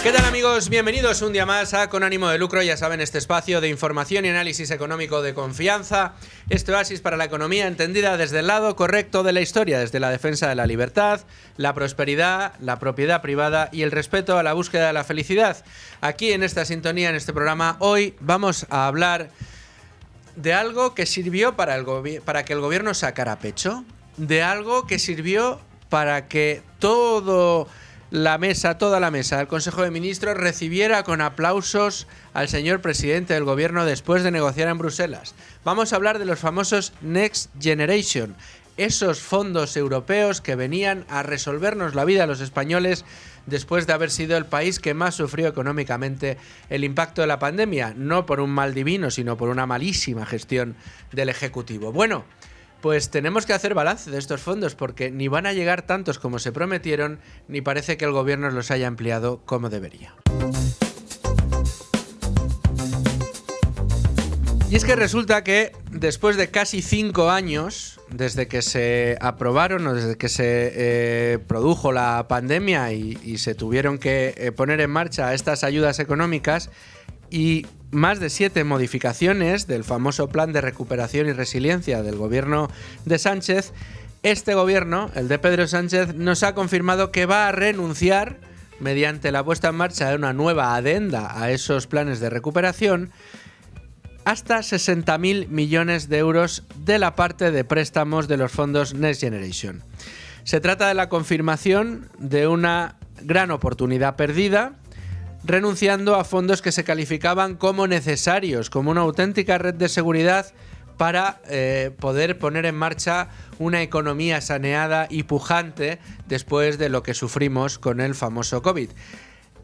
¿Qué tal, amigos? Bienvenidos un día más a Con Ánimo de Lucro. Ya saben, este espacio de información y análisis económico de confianza. Este oasis para la economía entendida desde el lado correcto de la historia, desde la defensa de la libertad, la prosperidad, la propiedad privada y el respeto a la búsqueda de la felicidad. Aquí en esta sintonía, en este programa, hoy vamos a hablar de algo que sirvió para que el gobierno sacara pecho, de algo que sirvió para que toda la mesa del Consejo de Ministros recibiera con aplausos al señor presidente del gobierno después de negociar en Bruselas. Vamos a hablar de los famosos Next Generation, esos fondos europeos que venían a resolvernos la vida a los españoles después de haber sido el país que más sufrió económicamente el impacto de la pandemia, no por un mal divino, sino por una malísima gestión del Ejecutivo. Bueno, pues tenemos que hacer balance de estos fondos porque ni van a llegar tantos como se prometieron, ni parece que el gobierno los haya empleado como debería. Y es que resulta que después de casi 5 años, desde que se aprobaron o desde que se produjo la pandemia y se tuvieron que poner en marcha estas ayudas económicas, y más de 7 modificaciones del famoso Plan de Recuperación y Resiliencia del gobierno de Sánchez, este gobierno, el de Pedro Sánchez, nos ha confirmado que va a renunciar, mediante la puesta en marcha de una nueva adenda a esos planes de recuperación, hasta 60.000 millones de euros de la parte de préstamos de los fondos Next Generation. Se trata de la confirmación de una gran oportunidad perdida, renunciando a fondos que se calificaban como necesarios, como una auténtica red de seguridad para poder poner en marcha una economía saneada y pujante después de lo que sufrimos con el famoso COVID.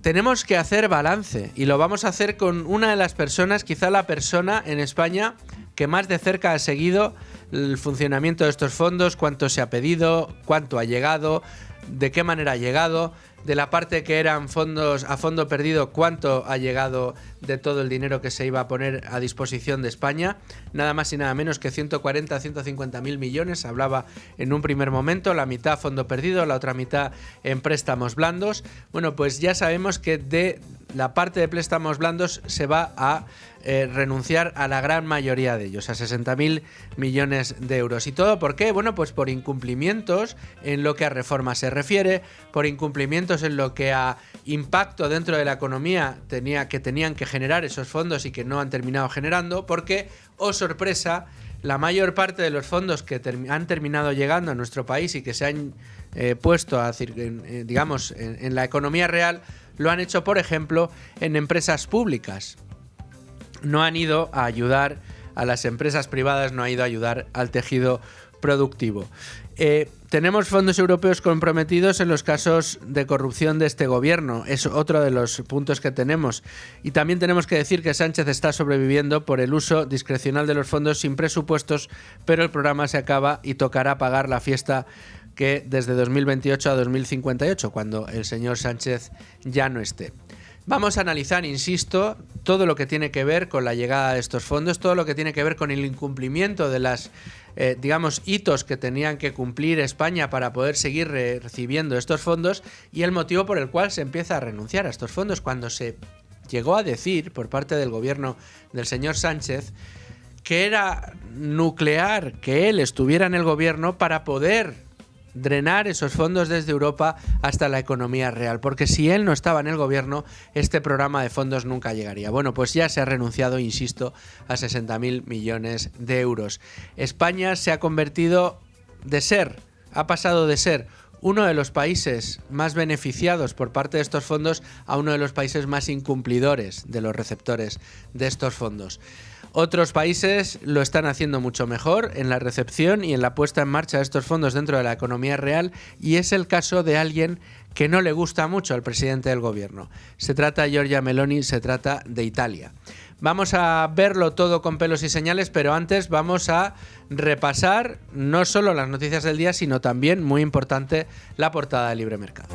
Tenemos que hacer balance y lo vamos a hacer con una de las personas, quizá la persona en España que más de cerca ha seguido el funcionamiento de estos fondos, cuánto se ha pedido, cuánto ha llegado, de qué manera ha llegado, de la parte que eran fondos a fondo perdido, cuánto ha llegado de todo el dinero que se iba a poner a disposición de España, nada más y nada menos que 140 a 150.000 millones, hablaba en un primer momento, la mitad a fondo perdido, la otra mitad en préstamos blandos. Bueno, pues ya sabemos que de la parte de préstamos blandos se va a renunciar a la gran mayoría de ellos, a 60.000 millones de euros. ¿Y todo por qué? Bueno, pues por incumplimientos en lo que a reforma se refiere, por incumplimientos en lo que a impacto dentro de la economía tenían que generar esos fondos y que no han terminado generando, porque, oh sorpresa, la mayor parte de los fondos que han terminado llegando a nuestro país y que se han puesto en la economía real, lo han hecho, por ejemplo, en empresas públicas. No han ido a ayudar a las empresas privadas, no ha ido a ayudar al tejido productivo. Tenemos fondos europeos comprometidos en los casos de corrupción de este gobierno, es otro de los puntos que tenemos. Y también tenemos que decir que Sánchez está sobreviviendo por el uso discrecional de los fondos sin presupuestos, pero el programa se acaba y tocará pagar la fiesta que desde 2028 a 2058, cuando el señor Sánchez ya no esté. Vamos a analizar, insisto, todo lo que tiene que ver con la llegada de estos fondos, todo lo que tiene que ver con el incumplimiento de las, hitos que tenían que cumplir España para poder seguir recibiendo estos fondos y el motivo por el cual se empieza a renunciar a estos fondos, cuando se llegó a decir por parte del gobierno del señor Sánchez que era nuclear que él estuviera en el gobierno para poder drenar esos fondos desde Europa hasta la economía real, porque si él no estaba en el gobierno, este programa de fondos nunca llegaría. Bueno, pues ya se ha renunciado, insisto, a 60.000 millones de euros. España se ha ha pasado de ser uno de los países más beneficiados por parte de estos fondos a uno de los países más incumplidores de los receptores de estos fondos. Otros países lo están haciendo mucho mejor en la recepción y en la puesta en marcha de estos fondos dentro de la economía real, y es el caso de alguien que no le gusta mucho al presidente del gobierno. Se trata de Giorgia Meloni, se trata de Italia. Vamos a verlo todo con pelos y señales, pero antes vamos a repasar no solo las noticias del día, sino también, muy importante, la portada de Libre Mercado.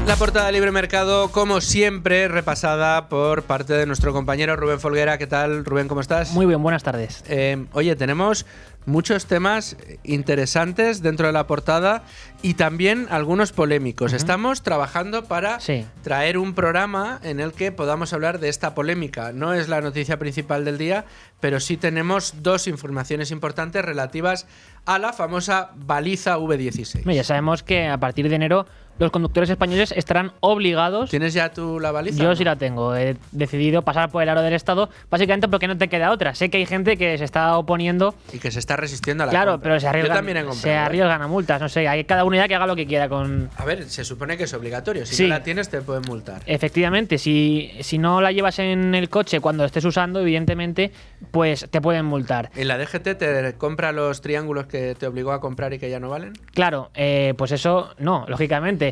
La portada de Libre Mercado, como siempre, repasada por parte de nuestro compañero Rubén Folguera. ¿Qué tal, Rubén? ¿Cómo estás? Muy bien, buenas tardes. Oye, tenemos muchos temas interesantes dentro de la portada y también algunos polémicos. Estamos trabajando para traer un programa en el que podamos hablar de esta polémica. No es la noticia principal del día, pero sí tenemos dos informaciones importantes relativas a la famosa baliza V16. Ya sabemos que a partir de enero los conductores españoles estarán obligados... ¿Tienes ya tú la baliza? Yo sí la tengo. He decidido pasar por el aro del Estado, básicamente porque no te queda otra. Sé que hay gente que se está oponiendo... Y que se está resistiendo a la compra. Pero se arriesgan a multas. No sé, hay cada unidad que haga lo que quiera con... A ver, se supone que es obligatorio. Si no la tienes, te pueden multar. Efectivamente. Si no la llevas en el coche cuando estés usando, evidentemente, pues te pueden multar. ¿En la DGT te compra los triángulos que te obligó a comprar y que ya no valen? Claro, pues eso no, lógicamente.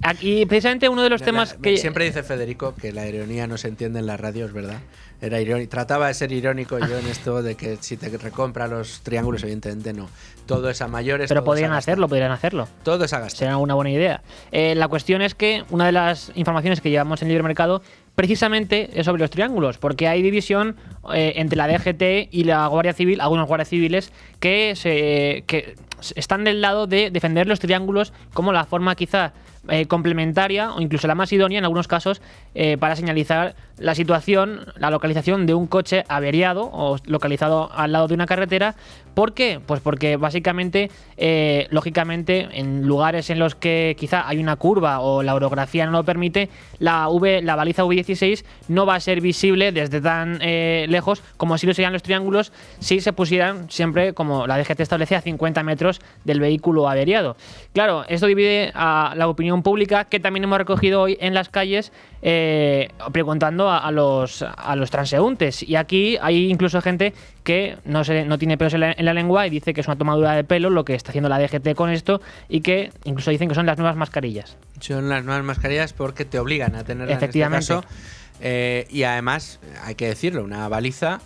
Aquí, precisamente, uno de los temas que... Siempre dice Federico que la ironía no se entiende en las radios, ¿verdad? Era irónico. Trataba de ser irónico yo en esto de que si te recompra los triángulos, evidentemente no. Todo es a mayores. Pero podrían hacerlo. Todo es a gastar. Será una buena idea. La cuestión es que una de las informaciones que llevamos en Libre Mercado precisamente es sobre los triángulos, porque hay división entre la DGT y la Guardia Civil, algunos guardias civiles que están del lado de defender los triángulos como la forma quizá complementaria o incluso la más idónea en algunos casos para señalizar la situación, la localización de un coche averiado o localizado al lado de una carretera. ¿Por qué? Pues porque básicamente, lógicamente, en lugares en los que quizá hay una curva o la orografía no lo permite, la baliza V16 no va a ser visible desde tan lejos como si lo serían los triángulos si se pusieran siempre, como la DGT establece, a 50 metros del vehículo averiado. Claro, esto divide a la opinión pública, que también hemos recogido hoy en las calles, preguntando a los transeúntes. Y aquí hay incluso gente que no tiene pelos en la lengua y dice que es una tomadura de pelo lo que está haciendo la DGT con esto, y que incluso dicen que son las nuevas mascarillas. Son las nuevas mascarillas porque te obligan a tenerlas, efectivamente, en este caso. Y además, hay que decirlo, una baliza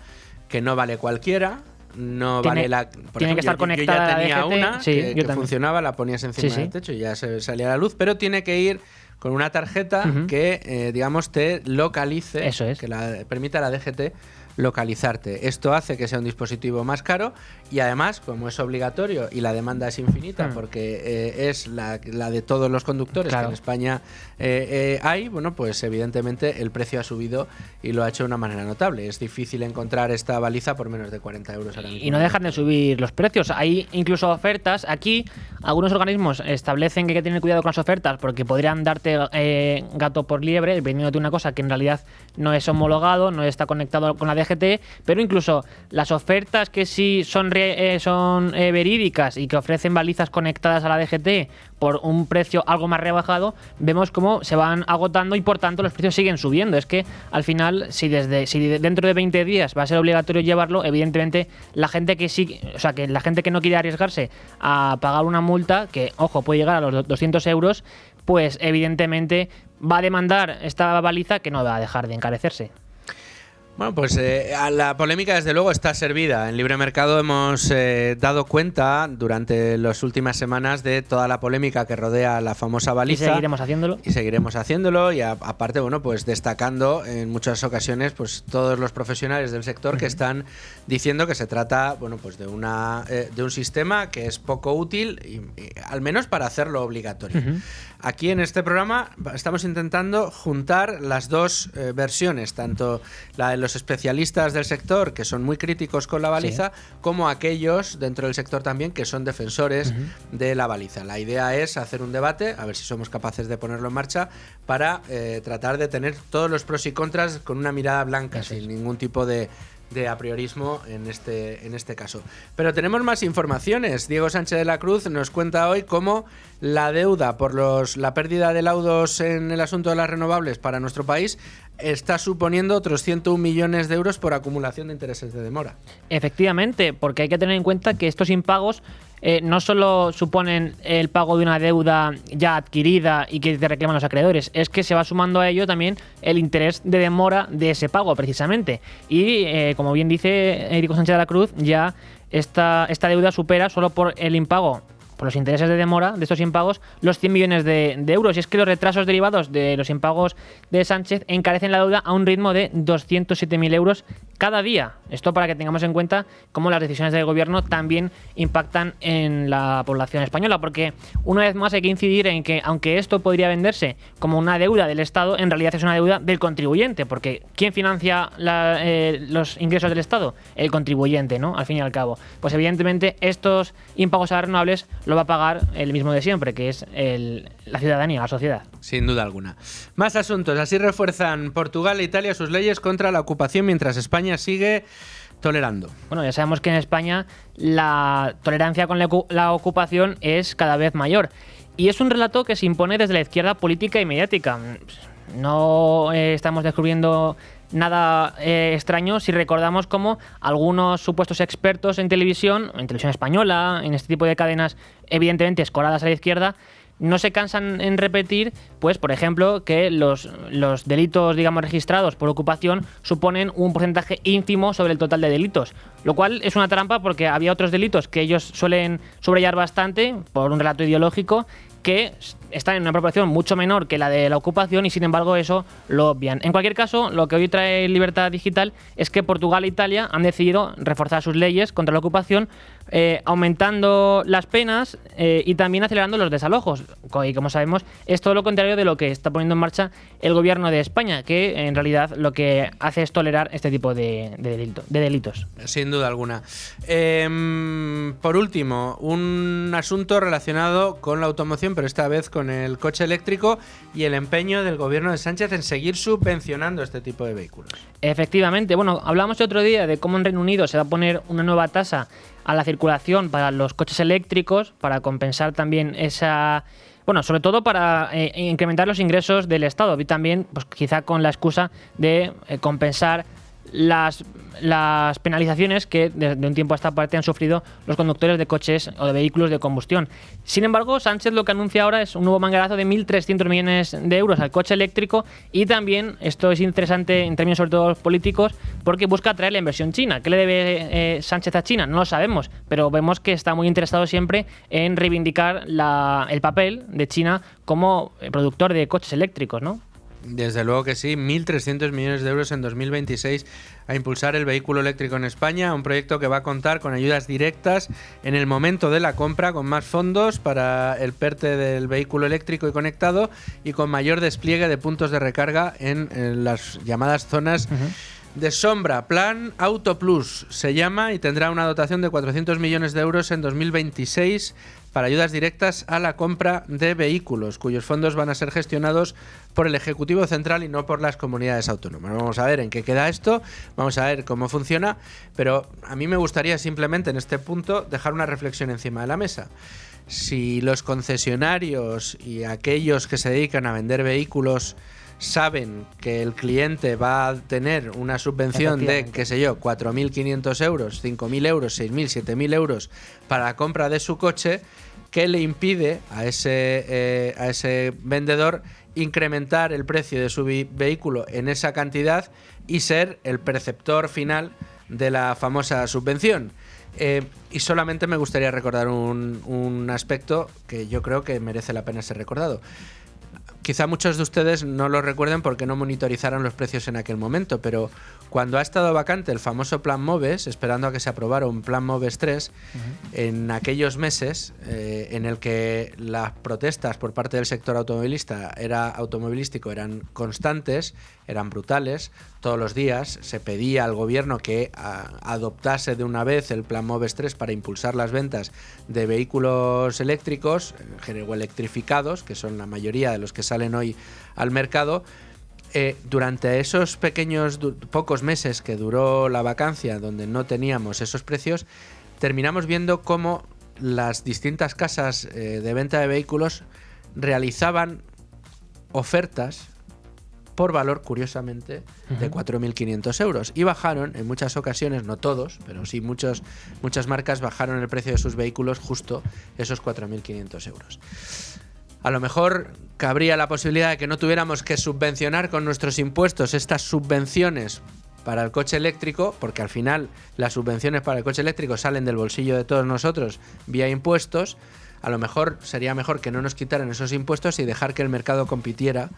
que no vale cualquiera. No vale la. Por tiene ejemplo, que estar conectada. Yo ya tenía a la DGT, una que funcionaba, la ponías encima del techo y ya salía a la luz, pero tiene que ir con una tarjeta que, digamos, te localice, que permita a la DGT localizarte. Esto hace que sea un dispositivo más caro y además, como es obligatorio y la demanda es infinita porque es la de todos los conductores que en España hay, bueno, pues evidentemente el precio ha subido y lo ha hecho de una manera notable. Es difícil encontrar esta baliza por menos de 40 euros ahora mismo. Y no dejan de subir los precios. Hay incluso ofertas. Aquí algunos organismos establecen que hay que tener cuidado con las ofertas porque podrían darte gato por liebre vendiéndote una cosa que en realidad no es homologado, no está conectado con la DGT, pero incluso las ofertas que sí son verídicas y que ofrecen balizas conectadas a la DGT por un precio algo más rebajado, vemos cómo se van agotando y por tanto los precios siguen subiendo. Es que al final, si dentro de 20 días va a ser obligatorio llevarlo, evidentemente la gente la gente que no quiere arriesgarse a pagar una multa, que ojo, puede llegar a los 200 euros, pues evidentemente va a demandar esta baliza que no va a dejar de encarecerse. Bueno, pues la polémica desde luego está servida. En Libre Mercado hemos dado cuenta durante las últimas semanas de toda la polémica que rodea la famosa baliza. Y seguiremos haciéndolo. Y aparte, bueno, pues destacando en muchas ocasiones pues todos los profesionales del sector que están diciendo que se trata, bueno, pues de un sistema que es poco útil, y al menos para hacerlo obligatorio. Aquí en este programa estamos intentando juntar las dos versiones, tanto la de los especialistas del sector, que son muy críticos con la baliza, como aquellos dentro del sector también que son defensores de la baliza. La idea es hacer un debate, a ver si somos capaces de ponerlo en marcha, para tratar de tener todos los pros y contras con una mirada blanca, sin ningún tipo de apriorismo en este caso. Pero tenemos más informaciones. Diego Sánchez de la Cruz nos cuenta hoy cómo la deuda por la pérdida de laudos en el asunto de las renovables para nuestro país está suponiendo otros 101 millones de euros por acumulación de intereses de demora. Efectivamente, porque hay que tener en cuenta que estos impagos no solo suponen el pago de una deuda ya adquirida y que te reclaman los acreedores, es que se va sumando a ello también el interés de demora de ese pago, precisamente. Y como bien dice Diego Sánchez de la Cruz, ya esta deuda supera solo por el impago por los intereses de demora de estos impagos los 100 millones de euros. Y es que los retrasos derivados de los impagos de Sánchez encarecen la deuda a un ritmo de 207.000 euros cada día. Esto para que tengamos en cuenta cómo las decisiones del gobierno también impactan en la población española, porque una vez más hay que incidir en que aunque esto podría venderse como una deuda del Estado, en realidad es una deuda del contribuyente, porque ¿quién financia los ingresos del Estado? El contribuyente, ¿no? Al fin y al cabo. Pues evidentemente estos impagos a renovables lo va a pagar el mismo de siempre, que es la ciudadanía, la sociedad. Sin duda alguna. Más asuntos. Así refuerzan Portugal e Italia sus leyes contra la ocupación mientras España sigue tolerando. Bueno, ya sabemos que en España la tolerancia con la ocupación es cada vez mayor. Y es un relato que se impone desde la izquierda política y mediática. No estamos descubriendo nada extraño si recordamos cómo algunos supuestos expertos en televisión española, en este tipo de cadenas evidentemente escoradas a la izquierda, no se cansan en repetir, pues, por ejemplo, que los delitos, digamos, registrados por ocupación suponen un porcentaje ínfimo sobre el total de delitos, lo cual es una trampa porque había otros delitos que ellos suelen subrayar bastante por un relato ideológico que están en una proporción mucho menor que la de la ocupación y sin embargo eso lo obvian. En cualquier caso, lo que hoy trae Libertad Digital es que Portugal e Italia han decidido reforzar sus leyes contra la ocupación, aumentando las penas y también acelerando los desalojos. Y como sabemos, es todo lo contrario de lo que está poniendo en marcha el gobierno de España, que en realidad lo que hace es tolerar este tipo de delitos. Sin duda alguna. Por último, un asunto relacionado con la automoción, pero esta vez con el coche eléctrico y el empeño del gobierno de Sánchez en seguir subvencionando este tipo de vehículos. Efectivamente. Bueno, hablamos el otro día de cómo en Reino Unido se va a poner una nueva tasa a la circulación para los coches eléctricos para compensar también esa... Bueno, sobre todo para incrementar los ingresos del Estado y también, pues quizá con la excusa de compensar las penalizaciones que de un tiempo a esta parte han sufrido los conductores de coches o de vehículos de combustión. Sin embargo, Sánchez lo que anuncia ahora es un nuevo manguerazo de 1.300 millones de euros al coche eléctrico y también, esto es interesante en términos sobre todo políticos, porque busca atraer la inversión china. ¿Qué le debe Sánchez a China? No lo sabemos, pero vemos que está muy interesado siempre en reivindicar el papel de China como productor de coches eléctricos, ¿no? Desde luego que sí, 1.300 millones de euros en 2026 a impulsar el vehículo eléctrico en España, un proyecto que va a contar con ayudas directas en el momento de la compra, con más fondos para el PERTE del vehículo eléctrico y conectado y con mayor despliegue de puntos de recarga en las llamadas zonas de sombra. Plan Auto Plus se llama y tendrá una dotación de 400 millones de euros en 2026 para ayudas directas a la compra de vehículos, cuyos fondos van a ser gestionados por el Ejecutivo Central y no por las comunidades autónomas. Vamos a ver en qué queda esto, vamos a ver cómo funciona, pero a mí me gustaría simplemente en este punto dejar una reflexión encima de la mesa. Si los concesionarios y aquellos que se dedican a vender vehículos saben que el cliente va a tener una subvención de, qué sé yo, 4.500 euros, 5.000 euros, 6.000, 7.000 euros para la compra de su coche, ¿qué le impide a ese vendedor incrementar el precio de su vehículo en esa cantidad y ser el perceptor final de la famosa subvención? Y solamente me gustaría recordar un aspecto que yo creo que merece la pena ser recordado. Quizá muchos de ustedes no lo recuerden porque no monitorizaron los precios en aquel momento, pero cuando ha estado vacante el famoso Plan MOVES, esperando a que se aprobara un Plan MOVES 3, en aquellos meses en el que las protestas por parte del sector automovilístico eran constantes, eran brutales, todos los días se pedía al gobierno que adoptase de una vez el Plan MOVES 3 para impulsar las ventas de vehículos eléctricos o electrificados, que son la mayoría de los que salen hoy al mercado. Durante esos pocos meses que duró la vacancia, donde no teníamos esos precios, terminamos viendo cómo las distintas casas de venta de vehículos realizaban ofertas por valor, curiosamente, de 4.500 euros. Y bajaron, en muchas ocasiones, no todos, pero sí muchas marcas bajaron el precio de sus vehículos justo esos 4.500 euros. A lo mejor cabría la posibilidad de que no tuviéramos que subvencionar con nuestros impuestos estas subvenciones para el coche eléctrico, porque al final las subvenciones para el coche eléctrico salen del bolsillo de todos nosotros vía impuestos. a lo mejor sería mejor que no nos quitaran esos impuestos y dejar que el mercado compitiera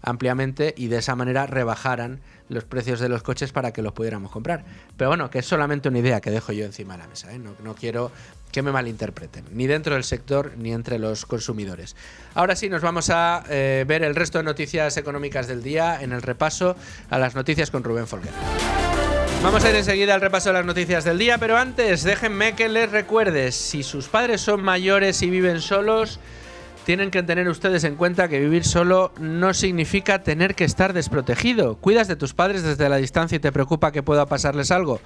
ampliamente y de esa manera rebajaran los precios de los coches para que los pudiéramos comprar. Pero bueno, que es solamente una idea que dejo yo encima de la mesa, ¿eh? No quiero que me malinterpreten, ni dentro del sector ni entre los consumidores. Ahora sí, nos vamos a ver el resto de noticias económicas del día en el repaso a las noticias con Rubén Folguera. Vamos a ir enseguida al repaso de las noticias del día, pero antes déjenme que les recuerde, si sus padres son mayores y viven solos, tienen que tener ustedes en cuenta que vivir solo no significa tener que estar desprotegido. ¿Cuidas de tus padres desde la distancia y te preocupa que pueda pasarles algo?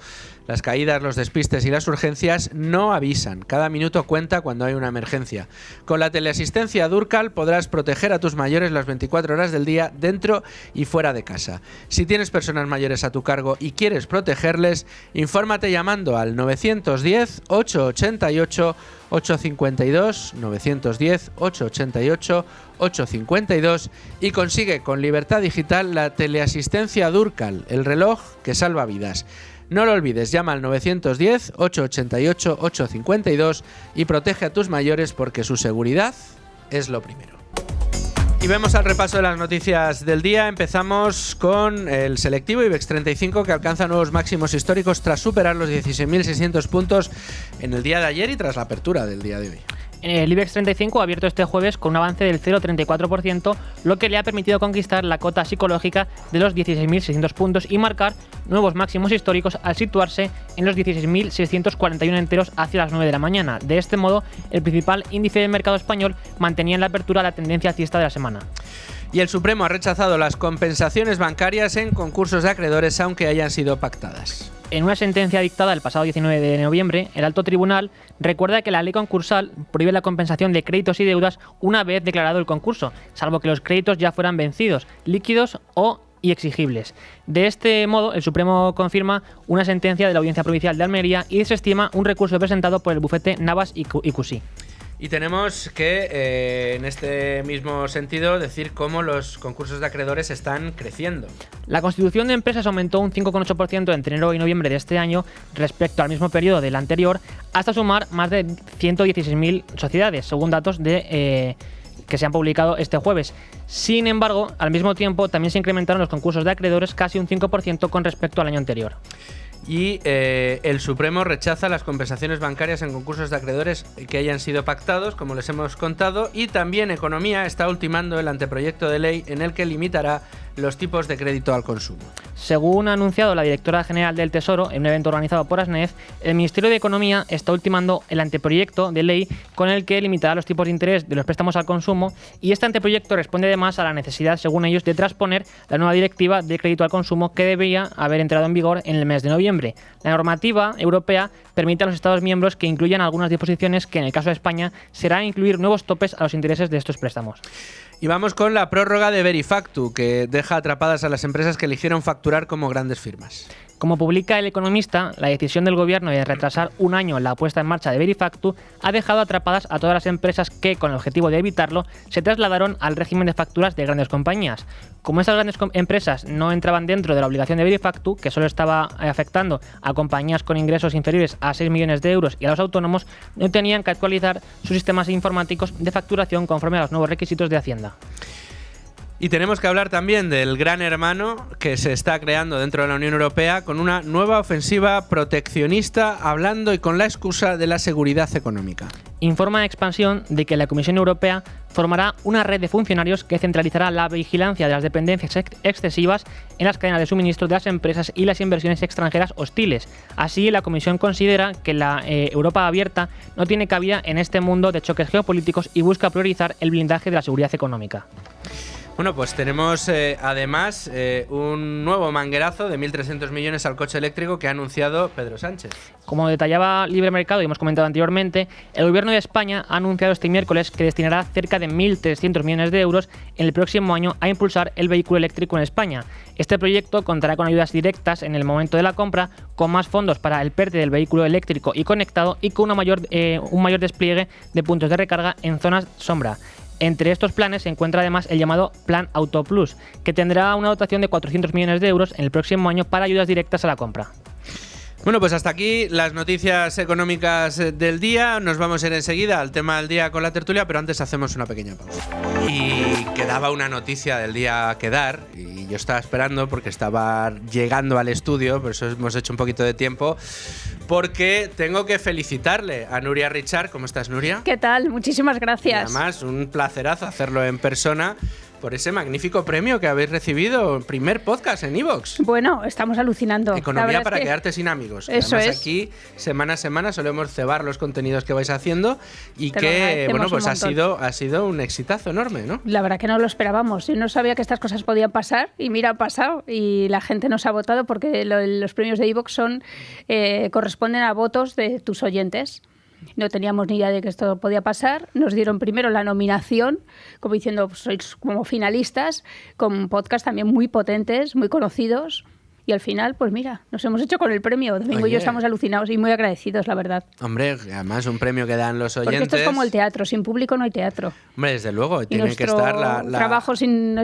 Las caídas, los despistes y las urgencias no avisan. Cada minuto cuenta cuando hay una emergencia. Con la teleasistencia Durcal podrás proteger a tus mayores las 24 horas del día, dentro y fuera de casa. Si tienes personas mayores a tu cargo y quieres protegerles, infórmate llamando al 910 888 852 910 888 852 y consigue con Libertad Digital la teleasistencia Durcal, el reloj que salva vidas. No lo olvides, llama al 910 888 852 y protege a tus mayores porque su seguridad es lo primero. Y vemos al repaso de las noticias del día. Empezamos con el selectivo IBEX 35 que alcanza nuevos máximos históricos tras superar los 16.600 puntos en el día de ayer y tras la apertura del día de hoy. El IBEX 35 ha abierto este jueves con un avance del 0,34%, lo que le ha permitido conquistar la cota psicológica de los 16.600 puntos y marcar nuevos máximos históricos al situarse en los 16.641 enteros hacia las 9 de la mañana. De este modo, el principal índice del mercado español mantenía en la apertura la tendencia alcista de la semana. Y el Supremo ha rechazado las compensaciones bancarias en concursos de acreedores, aunque hayan sido pactadas. En una sentencia dictada el pasado 19 de noviembre, el Alto Tribunal recuerda que la ley concursal prohíbe la compensación de créditos y deudas una vez declarado el concurso, salvo que los créditos ya fueran vencidos, líquidos y exigibles. De este modo, el Supremo confirma una sentencia de la Audiencia Provincial de Almería y desestima un recurso presentado por el bufete Navas y Cusí. Y tenemos que, en este mismo sentido, decir cómo los concursos de acreedores están creciendo. La constitución de empresas aumentó un 5,8% entre enero y noviembre de este año respecto al mismo periodo del anterior, hasta sumar más de 116.000 sociedades, según datos que se han publicado este jueves. Sin embargo, al mismo tiempo, también se incrementaron los concursos de acreedores casi un 5% con respecto al año anterior. Y el Supremo rechaza las compensaciones bancarias en concursos de acreedores que hayan sido pactados, como les hemos contado, y también Economía está ultimando el anteproyecto de ley en el que limitará los tipos de crédito al consumo. Según ha anunciado la directora general del Tesoro en un evento organizado por ASNEF, el Ministerio de Economía está ultimando el anteproyecto de ley con el que limitará los tipos de interés de los préstamos al consumo, y este anteproyecto responde además a la necesidad, según ellos, de transponer la nueva directiva de crédito al consumo que debía haber entrado en vigor en el mes de noviembre. La normativa europea permite a los Estados miembros que incluyan algunas disposiciones que, en el caso de España, será incluir nuevos topes a los intereses de estos préstamos. Y vamos con la prórroga de Verifactu, que deja atrapadas a las empresas que eligieron facturar como grandes firmas. Como publica El Economista, la decisión del gobierno de retrasar un año la puesta en marcha de Verifactu ha dejado atrapadas a todas las empresas que, con el objetivo de evitarlo, se trasladaron al régimen de facturas de grandes compañías. Como estas grandes empresas no entraban dentro de la obligación de Verifactu, que solo estaba afectando a compañías con ingresos inferiores a 6 millones de euros y a los autónomos, no tenían que actualizar sus sistemas informáticos de facturación conforme a los nuevos requisitos de Hacienda. Y tenemos que hablar también del gran hermano que se está creando dentro de la Unión Europea con una nueva ofensiva proteccionista, hablando y con la excusa de la seguridad económica. Informa Expansión de que la Comisión Europea formará una red de funcionarios que centralizará la vigilancia de las dependencias excesivas en las cadenas de suministro de las empresas y las inversiones extranjeras hostiles. Así, la Comisión considera que la Europa abierta no tiene cabida en este mundo de choques geopolíticos y busca priorizar el blindaje de la seguridad económica. Bueno, pues tenemos además un nuevo manguerazo de 1.300 millones al coche eléctrico que ha anunciado Pedro Sánchez. Como detallaba Libre Mercado y hemos comentado anteriormente, el Gobierno de España ha anunciado este miércoles que destinará cerca de 1.300 millones de euros en el próximo año a impulsar el vehículo eléctrico en España. Este proyecto contará con ayudas directas en el momento de la compra, con más fondos para el PERTE del vehículo eléctrico y conectado y con un mayor despliegue de puntos de recarga en zonas sombra. Entre estos planes se encuentra además el llamado Plan Auto Plus, que tendrá una dotación de 400 millones de euros en el próximo año para ayudas directas a la compra. Bueno, pues hasta aquí las noticias económicas del día. Nos vamos a ir enseguida al tema del día con la tertulia, pero antes hacemos una pequeña pausa. Y quedaba una noticia del día que dar, y yo estaba esperando porque estaba llegando al estudio, por eso hemos hecho un poquito de tiempo, porque tengo que felicitarle a Nuria Richard. ¿Cómo estás, Nuria? ¿Qué tal? Muchísimas gracias. Y además, un placerazo hacerlo en persona por ese magnífico premio que habéis recibido, primer podcast en iVoox. Bueno, estamos alucinando. Economía para quedarte sin amigos. Eso además, es. aquí, semana a semana, solemos cebar los contenidos que vais haciendo y Te lo que, agradecemos bueno, pues un montón. ha sido un exitazo enorme, ¿no? La verdad que no lo esperábamos. Yo no sabía que estas cosas podían pasar y mira, ha pasado y la gente nos ha votado porque los premios de iVoox corresponden a votos de tus oyentes. No teníamos ni idea de que esto podía pasar. Nos dieron primero la nominación, como diciendo, pues, sois como finalistas, con podcasts también muy potentes, muy conocidos. Y al final, pues mira, nos hemos hecho con el premio. Domingo y Oye. yo estamos alucinados y muy agradecidos, la verdad. Hombre, además un premio que dan los oyentes. Porque esto es como el teatro, sin público no hay teatro. Hombre, desde luego, Y tiene que nuestro estar la trabajo sin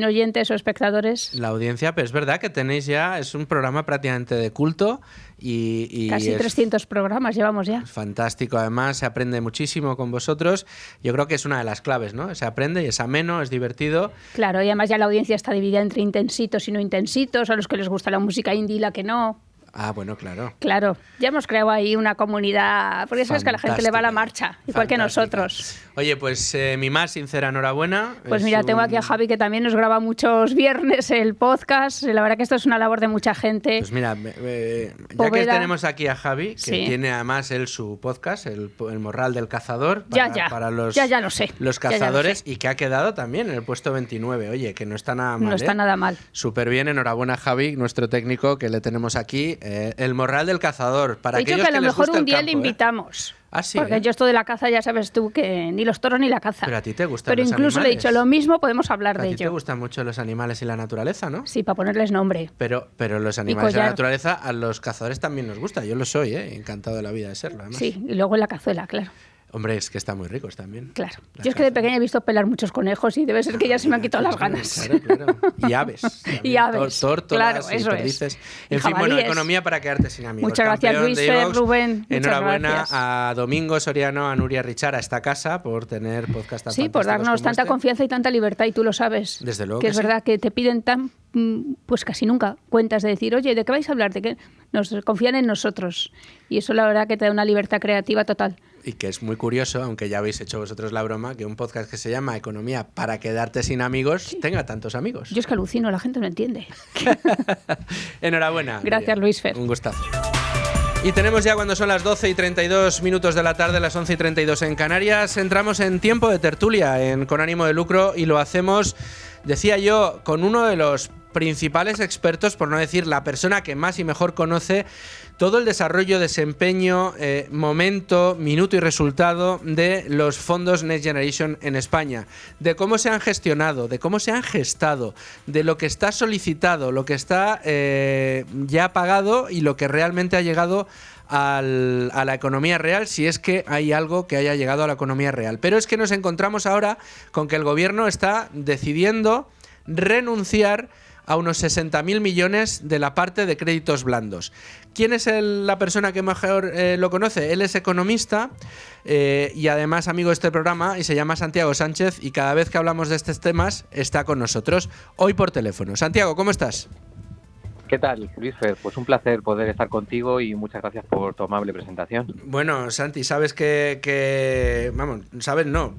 oyentes o espectadores. la audiencia, pero es verdad que tenéis ya, es un programa prácticamente de culto y Casi es 300 programas llevamos ya. fantástico. Además, se aprende muchísimo con vosotros. Yo creo que es una de las claves, ¿no? Se aprende y es ameno, es divertido. Claro, y además ya la audiencia está dividida entre intensitos y no intensitos, a los que les gusta la música indie y la que no. Ah, bueno, claro. Claro, ya hemos creado ahí una comunidad, porque sabes que a la gente le va la marcha, igual que Fantástica. nosotros. Oye, pues mi más sincera enhorabuena. Pues Es mira, tengo aquí a Javi que también nos graba muchos viernes el podcast. La verdad que esto es una labor de mucha gente. Pues mira, ya que Poveda. tenemos aquí a Javi, que Sí. tiene además él su podcast, el Morral del Cazador, para los, ya lo sé. los Ya lo cazadores, sé. y que ha quedado también en el puesto 29. Oye, que no está nada mal. No está nada mal. Súper bien, enhorabuena a Javi, nuestro técnico, que le tenemos aquí. El Morral del Cazador. Para He dicho aquellos que a lo les mejor gusta un el día campo, le ¿eh? invitamos. Ah, sí, Porque ¿eh? yo esto de la caza ya sabes tú que ni los toros ni la caza. Pero a ti te gustan Pero los incluso le he dicho animales. lo mismo, podemos hablar A de ti te ello. gustan mucho los animales y la naturaleza, ¿no? Sí, para ponerles nombre. Pero los animales de la collar. naturaleza a los cazadores también nos gusta. Yo lo soy, encantado de la vida de serlo, además. Sí, y luego en la cazuela, claro. Hombre, es que están muy ricos también. Claro. La Yo es que de caza. pequeña he visto pelar muchos conejos y debe ser que ya se me han quitado las ganas. Claro, claro. Y aves. también. Y aves, Tórtolas claro, y eso es. perdices. Y En fin, bueno, jabalíes. economía para quedarte sin amigos. Muchas gracias, Campeón Luis de Fer, iVox. Rubén. Muchas Enhorabuena gracias. a Domingo Soriano, a Nuria Richard, a esta casa por tener podcast tan Sí, por fantásticos darnos como tanta este. confianza y tanta libertad, y tú lo sabes. Desde luego que que es sí. verdad que te piden pues casi nunca cuentas de decir, oye, ¿de qué vais a hablar? ¿De qué? Nos confían en nosotros. Y eso la verdad que te da una libertad creativa total. Y que es muy curioso, aunque ya habéis hecho vosotros la broma, que un podcast que se llama Economía para quedarte sin amigos tenga tantos amigos. Yo es que alucino, la gente no entiende. Enhorabuena. Gracias, Nuria. Luis Fer. Un gustazo. Y tenemos ya, cuando son las 12 y 32 minutos de la tarde, las 11 y 32 en Canarias, entramos en tiempo de tertulia Con Ánimo de Lucro, y lo hacemos, decía yo, con uno de los principales expertos, por no decir la persona que más y mejor conoce todo el desarrollo, desempeño, momento, minuto y resultado de los fondos Next Generation en España, de cómo se han gestionado, de cómo se han gestado, de lo que está solicitado, lo que está ya pagado y lo que realmente ha llegado a la economía real, si es que hay algo que haya llegado a la economía real. Pero es que nos encontramos ahora con que el gobierno está decidiendo renunciar a unos 60.000 millones de la parte de créditos blandos. ¿Quién es la persona que mejor lo conoce? Él es economista y además amigo de este programa, y se llama Santiago Sánchez, y cada vez que hablamos de estos temas está con nosotros, hoy por teléfono. Santiago, ¿cómo estás? ¿Qué tal, Luis Fer? Pues un placer poder estar contigo y muchas gracias por tu amable presentación. Bueno, Santi, sabes que vamos, sabes no,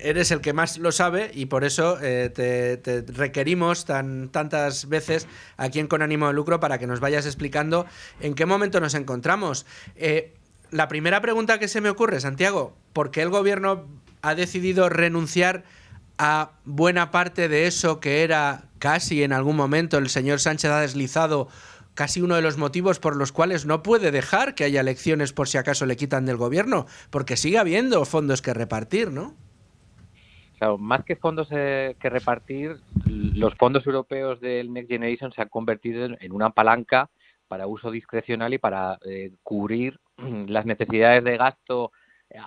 eres el que más lo sabe, y por eso te requerimos tantas veces aquí en Con Ánimo de Lucro para que nos vayas explicando en qué momento nos encontramos. La primera pregunta que se me ocurre, Santiago, ¿por qué el gobierno ha decidido renunciar a buena parte de eso que era casi en algún momento el señor Sánchez ha deslizado, casi uno de los motivos por los cuales no puede dejar que haya elecciones por si acaso le quitan del gobierno? Porque sigue habiendo fondos que repartir, ¿no? Claro, más que fondos que repartir, los fondos europeos del Next Generation se han convertido en una palanca para uso discrecional y para cubrir las necesidades de gasto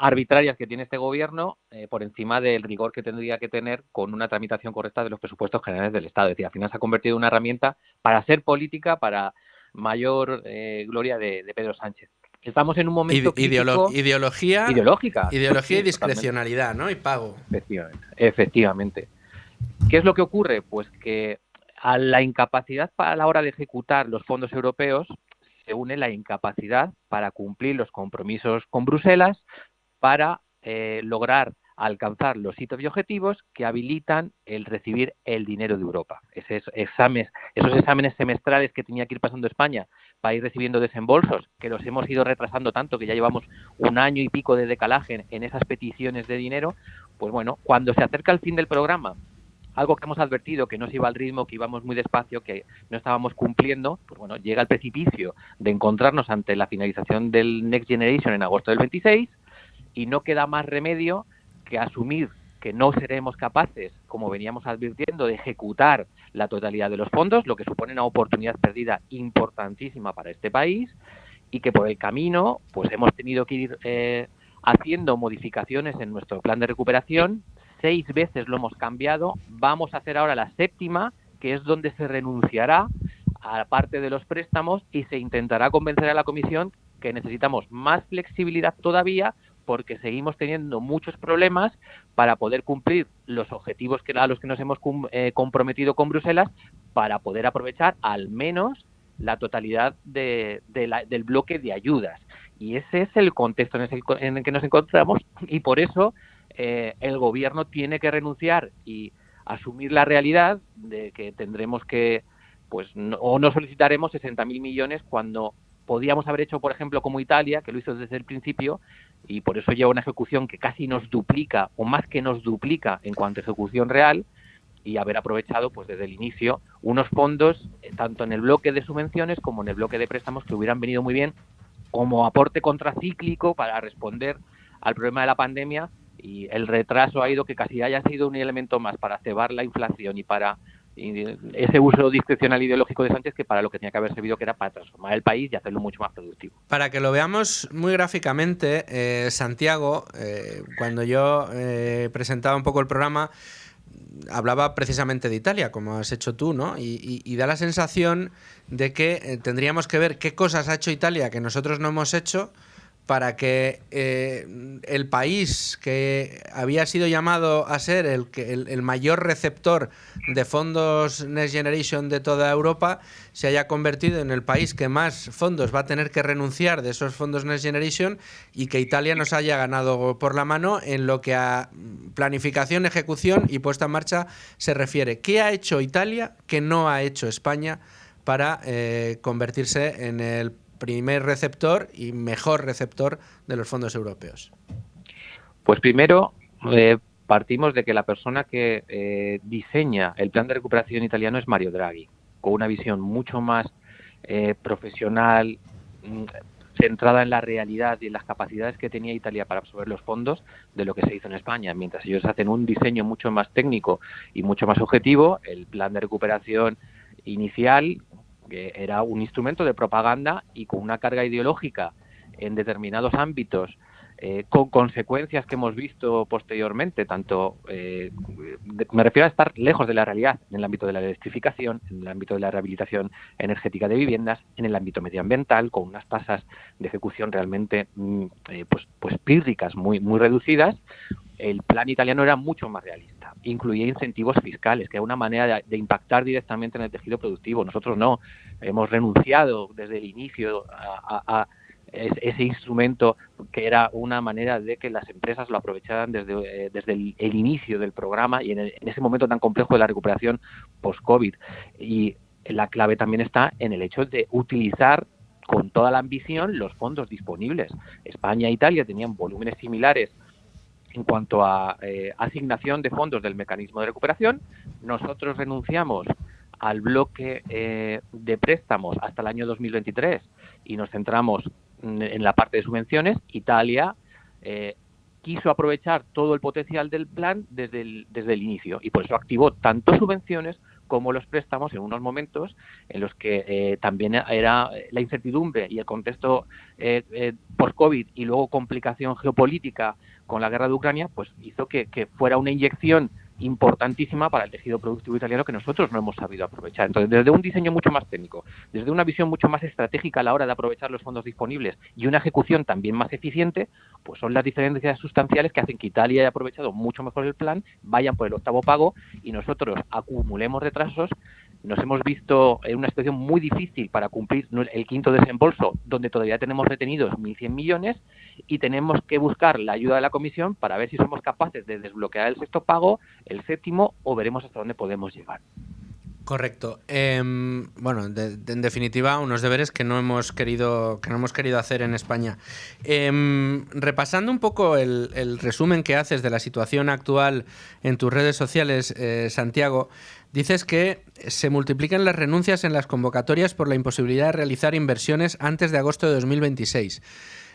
arbitrarias que tiene este gobierno por encima del rigor que tendría que tener con una tramitación correcta de los presupuestos generales del Estado. Es decir, al final se ha convertido en una herramienta para hacer política, para mayor gloria de Pedro Sánchez. Estamos en un momento crítico, ideología sí, y discrecionalidad, ¿no? Y pago. Efectivamente. ¿Qué es lo que ocurre? Pues que a la incapacidad a la hora de ejecutar los fondos europeos se une la incapacidad para cumplir los compromisos con Bruselas para lograr alcanzar los hitos y objetivos que habilitan el recibir el dinero de Europa. Esos exámenes semestrales que tenía que ir pasando España para ir recibiendo desembolsos, que los hemos ido retrasando tanto que ya llevamos 1 año y pico de decalaje en esas peticiones de dinero, pues bueno, cuando se acerca el fin del programa, algo que hemos advertido que no se iba al ritmo, que íbamos muy despacio, que no estábamos cumpliendo, pues bueno, llega el precipicio de encontrarnos ante la finalización del Next Generation en agosto del 26 y no queda más remedio que asumir que no seremos capaces, como veníamos advirtiendo, de ejecutar la totalidad de los fondos, lo que supone una oportunidad perdida importantísima para este país, y que por el camino pues hemos tenido que ir haciendo modificaciones en nuestro plan de recuperación. 6 veces lo hemos cambiado, vamos a hacer ahora la 7ª, que es donde se renunciará a parte de los préstamos y se intentará convencer a la Comisión que necesitamos más flexibilidad todavía, porque seguimos teniendo muchos problemas para poder cumplir los objetivos a los que nos hemos comprometido con Bruselas, para poder aprovechar al menos la totalidad del bloque de ayudas. Y ese es el contexto en el que nos encontramos, y por eso el Gobierno tiene que renunciar y asumir la realidad de que tendremos que, pues, no solicitaremos 60.000 millones cuando podíamos haber hecho, por ejemplo, como Italia, que lo hizo desde el principio, y por eso lleva una ejecución que casi nos duplica, o más que nos duplica en cuanto a ejecución real, y haber aprovechado pues desde el inicio unos fondos, tanto en el bloque de subvenciones como en el bloque de préstamos, que hubieran venido muy bien como aporte contracíclico para responder al problema de la pandemia, y el retraso ha ido que casi haya sido un elemento más para cebar la inflación y para ese uso discrecional ideológico de Sánchez, que para lo que tenía que haber servido, que era para transformar el país y hacerlo mucho más productivo. Para que lo veamos muy gráficamente, Santiago, cuando yo presentaba un poco el programa, hablaba precisamente de Italia, como has hecho tú, ¿no? Y da la sensación de que tendríamos que ver qué cosas ha hecho Italia que nosotros no hemos hecho para que el país que había sido llamado a ser el mayor receptor de fondos Next Generation de toda Europa se haya convertido en el país que más fondos va a tener que renunciar de esos fondos Next Generation, y que Italia nos haya ganado por la mano en lo que a planificación, ejecución y puesta en marcha se refiere. ¿Qué ha hecho Italia que no ha hecho España para convertirse en el primer receptor y mejor receptor de los fondos europeos? Pues primero, partimos de que la persona que diseña el plan de recuperación italiano es Mario Draghi, con una visión mucho más profesional, centrada en la realidad y en las capacidades que tenía Italia para absorber los fondos, de lo que se hizo en España. Mientras ellos hacen un diseño mucho más técnico y mucho más objetivo, el plan de recuperación inicial, que era un instrumento de propaganda y con una carga ideológica en determinados ámbitos, con consecuencias que hemos visto posteriormente, tanto me refiero a estar lejos de la realidad en el ámbito de la electrificación, en el ámbito de la rehabilitación energética de viviendas, en el ámbito medioambiental, con unas tasas de ejecución realmente pues pírricas, muy reducidas. El plan italiano era mucho más realista, incluía incentivos fiscales, que era una manera de impactar directamente en el tejido productivo. Nosotros no, hemos renunciado desde el inicio a ese instrumento, que era una manera de que las empresas lo aprovecharan desde el inicio del programa y en ese momento tan complejo de la recuperación post-COVID. Y la clave también está en el hecho de utilizar con toda la ambición los fondos disponibles. España e Italia tenían volúmenes similares en cuanto a asignación de fondos del mecanismo de recuperación. Nosotros renunciamos al bloque de préstamos hasta el año 2023 y nos centramos en la parte de subvenciones. Italia quiso aprovechar todo el potencial del plan desde el inicio, y por eso activó tanto subvenciones como los préstamos en unos momentos en los que también era la incertidumbre y el contexto post-COVID y luego complicación geopolítica con la guerra de Ucrania, pues hizo que fuera una inyección importantísima para el tejido productivo italiano que nosotros no hemos sabido aprovechar. Entonces, desde un diseño mucho más técnico, desde una visión mucho más estratégica a la hora de aprovechar los fondos disponibles y una ejecución también más eficiente, pues son las diferencias sustanciales que hacen que Italia haya aprovechado mucho mejor el plan, vayan por el octavo pago y nosotros acumulemos retrasos. Nos hemos visto en una situación muy difícil para cumplir el quinto desembolso, donde todavía tenemos retenidos 1.100 millones y tenemos que buscar la ayuda de la Comisión para ver si somos capaces de desbloquear el sexto pago, el séptimo, o veremos hasta dónde podemos llegar. Correcto. Bueno, en definitiva, unos deberes que no hemos querido hacer en España. Repasando un poco el resumen que haces de la situación actual en tus redes sociales, Santiago, dices que se multiplican las renuncias en las convocatorias por la imposibilidad de realizar inversiones antes de agosto de 2026.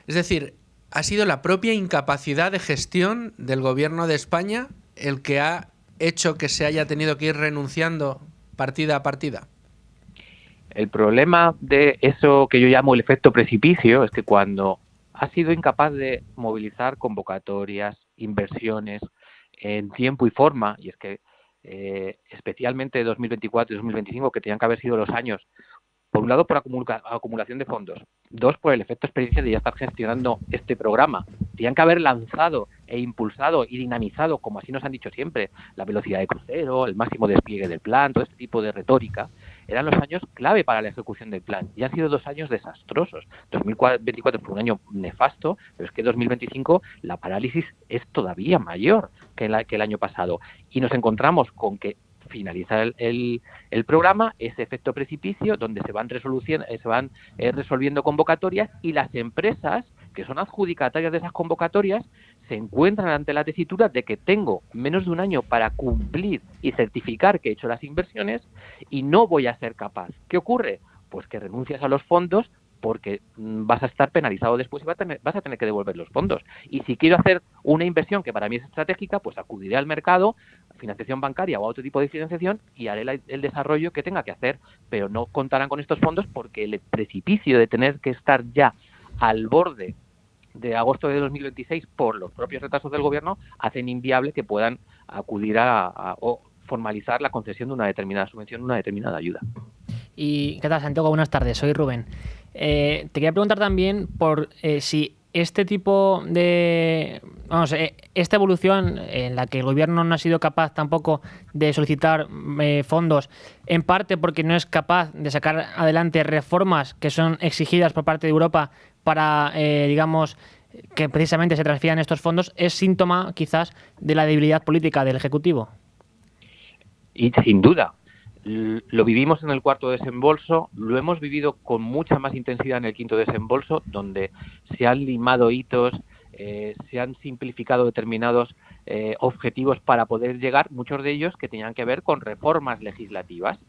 Es decir, ha sido la propia incapacidad de gestión del Gobierno de España el que ha hecho que se haya tenido que ir renunciando partida a partida. El problema de eso que yo llamo el efecto precipicio es que cuando has sido incapaz de movilizar convocatorias, inversiones en tiempo y forma, y es que especialmente 2024 y 2025, que tenían que haber sido los años, por un lado por acumulación de fondos, dos por el efecto experiencia de ya estar gestionando este programa. Tenían que haber lanzado e impulsado y dinamizado, como así nos han dicho siempre, la velocidad de crucero, el máximo despliegue del plan, todo este tipo de retórica. Eran los años clave para la ejecución del plan y han sido 2 años desastrosos. 2024 fue un año nefasto, pero es que 2025 la parálisis es todavía mayor que el año pasado y nos encontramos con que finaliza el programa, ese efecto precipicio donde se van resolviendo convocatorias y las empresas que son adjudicatarias de esas convocatorias se encuentran ante la tesitura de que tengo menos de un año para cumplir y certificar que he hecho las inversiones y no voy a ser capaz. ¿Qué ocurre? Pues que renuncias a los fondos porque vas a estar penalizado después y vas a tener que devolver los fondos. Y si quiero hacer una inversión que para mí es estratégica, pues acudiré al mercado, financiación bancaria o a otro tipo de financiación y haré el desarrollo que tenga que hacer, pero no contarán con estos fondos porque el precipicio de tener que estar ya al borde de agosto de 2026 por los propios retrasos del gobierno hacen inviable que puedan acudir o formalizar la concesión de una determinada subvención, una determinada ayuda. ¿Y qué tal, Santiago? Buenas tardes, soy Rubén. Te quería preguntar también por si este tipo de... esta evolución en la que el gobierno no ha sido capaz tampoco de solicitar fondos, en parte porque no es capaz de sacar adelante reformas que son exigidas por parte de Europa para, digamos, que precisamente se transfieran estos fondos, es síntoma quizás de la debilidad política del Ejecutivo. Y sin duda, lo vivimos en el cuarto desembolso, lo hemos vivido con mucha más intensidad en el quinto desembolso, donde se han limado hitos, se han simplificado determinados objetivos para poder llegar, muchos de ellos que tenían que ver con reformas legislativas.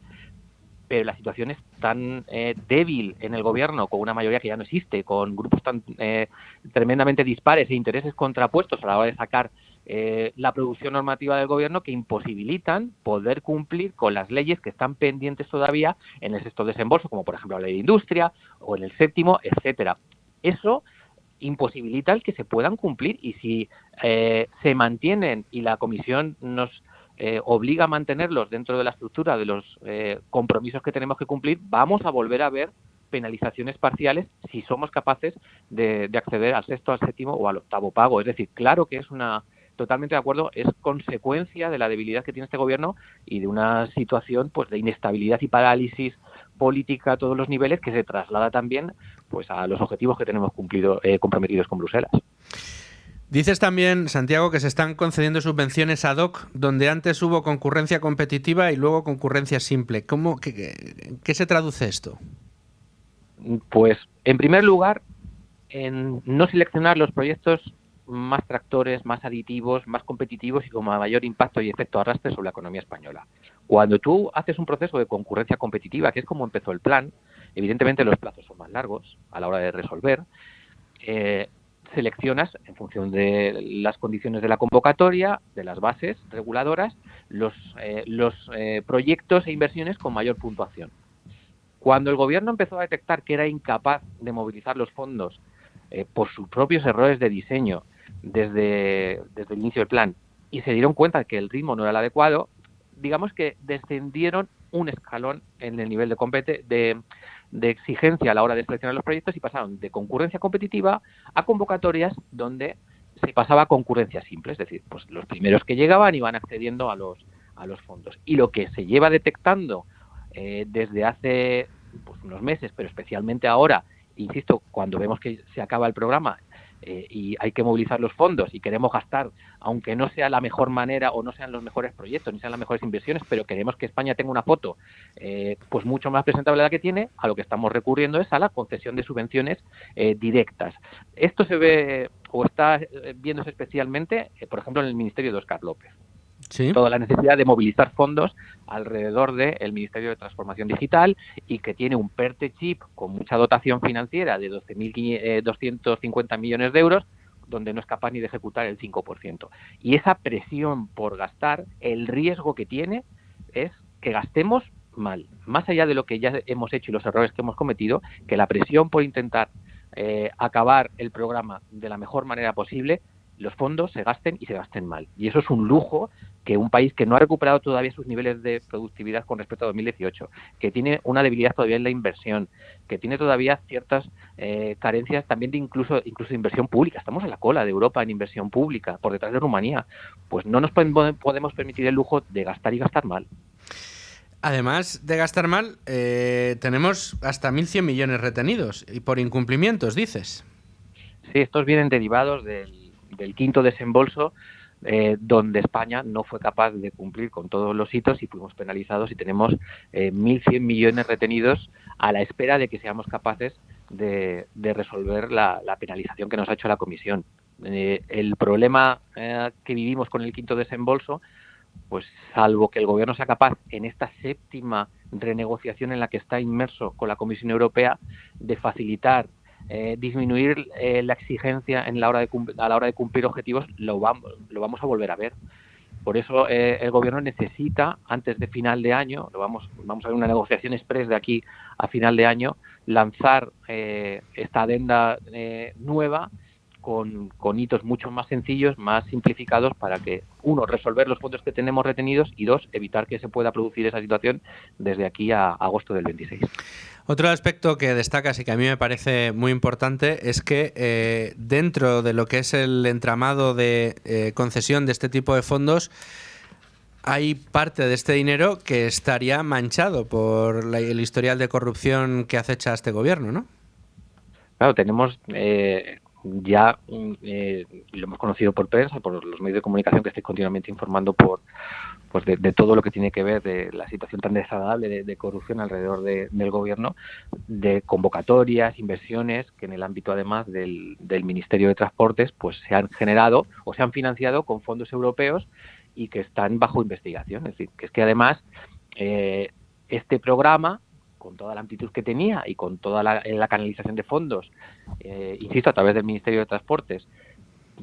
Pero la situación es tan débil en el gobierno, con una mayoría que ya no existe, con grupos tan tremendamente dispares e intereses contrapuestos a la hora de sacar la producción normativa del gobierno, que imposibilitan poder cumplir con las leyes que están pendientes todavía en el sexto desembolso, como por ejemplo la ley de industria o en el séptimo, etcétera. Eso imposibilita el que se puedan cumplir y si se mantienen y la Comisión nos obliga a mantenerlos dentro de la estructura de los compromisos que tenemos que cumplir, vamos a volver a ver penalizaciones parciales si somos capaces de acceder al sexto, al séptimo o al octavo pago. Es decir, claro que es totalmente de acuerdo, es consecuencia de la debilidad que tiene este gobierno y de una situación pues de inestabilidad y parálisis política a todos los niveles que se traslada también pues a los objetivos que tenemos comprometidos con Bruselas. Dices también, Santiago, que se están concediendo subvenciones ad hoc, donde antes hubo concurrencia competitiva y luego concurrencia simple. ¿Qué se traduce esto? Pues, en primer lugar, en no seleccionar los proyectos más tractores, más aditivos, más competitivos y con mayor impacto y efecto arrastre sobre la economía española. Cuando tú haces un proceso de concurrencia competitiva, que es como empezó el plan, evidentemente los plazos son más largos a la hora de resolver, seleccionas en función de las condiciones de la convocatoria, de las bases reguladoras, los proyectos e inversiones con mayor puntuación. Cuando el gobierno empezó a detectar que era incapaz de movilizar los fondos por sus propios errores de diseño desde el inicio del plan y se dieron cuenta que el ritmo no era el adecuado, digamos que descendieron un escalón en el nivel de exigencia a la hora de seleccionar los proyectos y pasaron de concurrencia competitiva a convocatorias donde se pasaba a concurrencia simple, es decir, pues los primeros que llegaban iban accediendo a los fondos. Y lo que se lleva detectando desde hace pues, unos meses, pero especialmente ahora, insisto, cuando vemos que se acaba el programa y hay que movilizar los fondos y queremos gastar, aunque no sea la mejor manera o no sean los mejores proyectos, ni sean las mejores inversiones, pero queremos que España tenga una foto pues mucho más presentable de la que tiene, a lo que estamos recurriendo es a la concesión de subvenciones directas. Esto se ve o está viéndose especialmente, por ejemplo, en el Ministerio de Óscar López. Sí. Toda la necesidad de movilizar fondos alrededor del Ministerio de Transformación Digital y que tiene un PERTE chip con mucha dotación financiera de 12.250 millones de euros, donde no es capaz ni de ejecutar el 5%. Y esa presión por gastar, el riesgo que tiene es que gastemos mal. Más allá de lo que ya hemos hecho y los errores que hemos cometido, que la presión por intentar acabar el programa de la mejor manera posible, los fondos se gasten y se gasten mal. Y eso es un lujo que un país que no ha recuperado todavía sus niveles de productividad con respecto a 2018, que tiene una debilidad todavía en la inversión, que tiene todavía ciertas carencias también de incluso de inversión pública. Estamos en la cola de Europa en inversión pública, por detrás de Rumanía. Pues no nos podemos permitir el lujo de gastar y gastar mal. Además de gastar mal, tenemos hasta 1.100 millones retenidos y por incumplimientos, dices. Sí, estos vienen derivados del quinto desembolso, donde España no fue capaz de cumplir con todos los hitos y fuimos penalizados y tenemos 1.100 millones retenidos a la espera de que seamos capaces de resolver la penalización que nos ha hecho la Comisión. El problema que vivimos con el quinto desembolso, pues salvo que el Gobierno sea capaz en esta séptima renegociación en la que está inmerso con la Comisión Europea de facilitar disminuir la exigencia a la hora de cumplir objetivos, lo vamos a volver a ver. Por eso el Gobierno necesita, antes de final de año, vamos a ver una negociación express de aquí a final de año, lanzar esta adenda nueva con hitos mucho más sencillos, más simplificados para que, uno, resolver los fondos que tenemos retenidos y dos, evitar que se pueda producir esa situación desde aquí a agosto del 26. Otro aspecto que destacas y que a mí me parece muy importante es que dentro de lo que es el entramado de concesión de este tipo de fondos hay parte de este dinero que estaría manchado por el historial de corrupción que acecha a este gobierno, ¿no? Claro, tenemos ya lo hemos conocido por prensa, por los medios de comunicación que estoy continuamente informando de todo lo que tiene que ver de la situación tan desagradable de corrupción alrededor del gobierno, de convocatorias, inversiones que en el ámbito además del Ministerio de Transportes pues se han generado o se han financiado con fondos europeos y que están bajo investigación. Es decir, que es que además este programa, con toda la amplitud que tenía y con toda la canalización de fondos, insisto, a través del Ministerio de Transportes,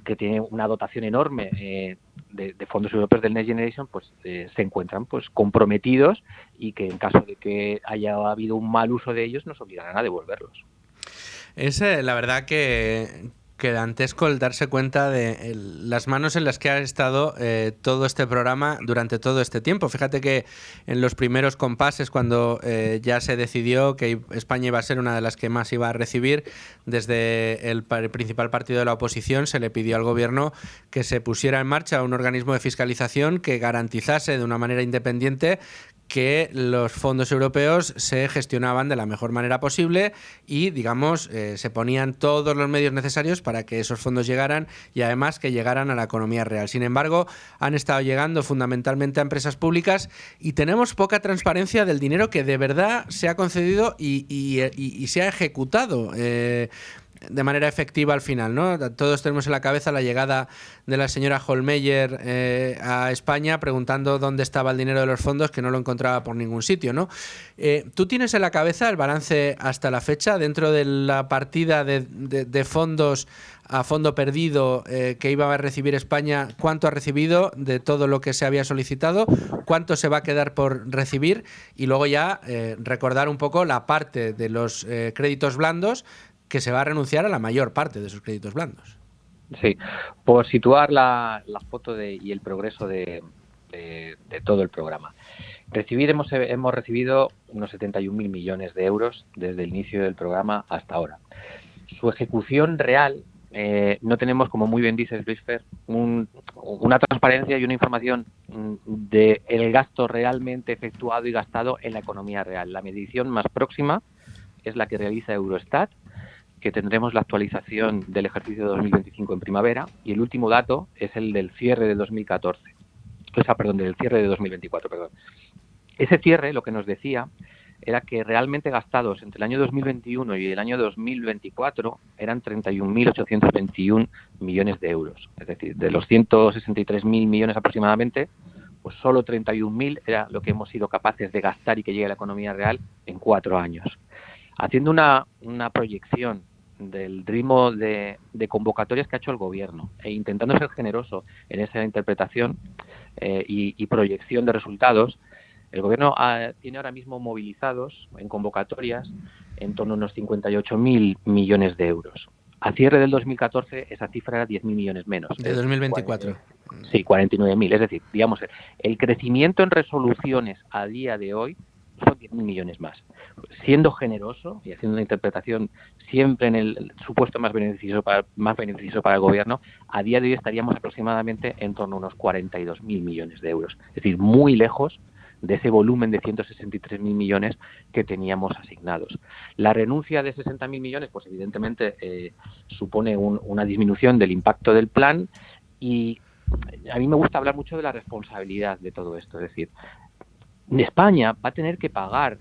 que tiene una dotación enorme de fondos europeos del Next Generation, pues se encuentran pues comprometidos y que en caso de que haya habido un mal uso de ellos nos obligarán a devolverlos. Es la verdad que dantesco el darse cuenta de las manos en las que ha estado todo este programa durante todo este tiempo. Fíjate que en los primeros compases, cuando ya se decidió que España iba a ser una de las que más iba a recibir, desde el principal partido de la oposición se le pidió al gobierno que se pusiera en marcha un organismo de fiscalización que garantizase de una manera independiente que los fondos europeos se gestionaban de la mejor manera posible y, digamos, se ponían todos los medios necesarios para que esos fondos llegaran y, además, que llegaran a la economía real. Sin embargo, han estado llegando fundamentalmente a empresas públicas y tenemos poca transparencia del dinero que de verdad se ha concedido y se ha ejecutado de manera efectiva al final, ¿no? Todos tenemos en la cabeza la llegada de la señora Hohlmeier a España preguntando dónde estaba el dinero de los fondos, que no lo encontraba por ningún sitio, ¿no? ¿Tú tienes en la cabeza el balance hasta la fecha dentro de la partida de fondos a fondo perdido que iba a recibir España? ¿Cuánto ha recibido de todo lo que se había solicitado? ¿Cuánto se va a quedar por recibir? Y luego ya recordar un poco la parte de los créditos blandos, que se va a renunciar a la mayor parte de esos créditos blandos. Sí, por situar la foto y el progreso de todo el programa. Hemos recibido unos 71.000 millones de euros desde el inicio del programa hasta ahora. Su ejecución real, no tenemos, como muy bien dices, Luis Fer, una transparencia y una información del gasto realmente efectuado y gastado en la economía real. La medición más próxima es la que realiza Eurostat, que tendremos la actualización del ejercicio de 2025 en primavera, y el último dato es el del cierre de 2014. Del cierre de 2024, perdón. Ese cierre lo que nos decía era que realmente gastados entre el año 2021 y el año 2024 eran 31.821 millones de euros. Es decir, de los 163.000 millones aproximadamente, pues solo 31.000 era lo que hemos sido capaces de gastar y que llegue a la economía real en 4 años. Haciendo una proyección del ritmo de convocatorias que ha hecho el Gobierno e intentando ser generoso en esa interpretación y proyección de resultados, el Gobierno tiene ahora mismo movilizados en convocatorias en torno a unos 58.000 millones de euros. A cierre del 2014 esa cifra era 10.000 millones menos. De 2024. Sí, 49.000. Es decir, digamos, el crecimiento en resoluciones a día de hoy son 10.000 millones más. Siendo generoso y haciendo una interpretación siempre en el supuesto más beneficioso para el Gobierno, a día de hoy estaríamos aproximadamente en torno a unos 42.000 millones de euros. Es decir, muy lejos de ese volumen de 163.000 millones que teníamos asignados. La renuncia de 60.000 millones, pues evidentemente supone una disminución del impacto del plan, y a mí me gusta hablar mucho de la responsabilidad de todo esto. Es decir, España va a tener que pagar,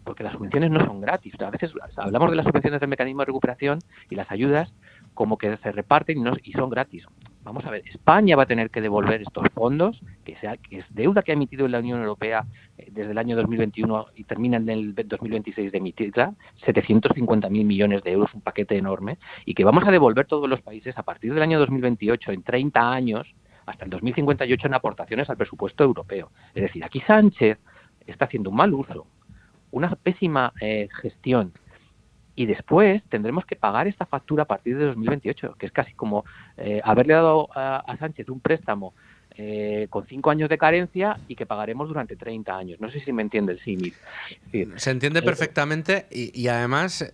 porque las subvenciones no son gratis. A veces hablamos de las subvenciones del mecanismo de recuperación y las ayudas como que se reparten y son gratis. Vamos a ver, España va a tener que devolver estos fondos, que es deuda que ha emitido la Unión Europea desde el año 2021 y termina en el 2026 de emitirla, 750.000 millones de euros, un paquete enorme, y que vamos a devolver todos los países a partir del año 2028, en 30 años, hasta el 2058 en aportaciones al presupuesto europeo. Es decir, aquí Sánchez está haciendo un mal uso, una pésima gestión, y después tendremos que pagar esta factura a partir de 2028, que es casi como haberle dado a Sánchez un préstamo con 5 años de carencia y que pagaremos durante 30 años. No sé si me entiende el símil. Sí. Se entiende perfectamente y además,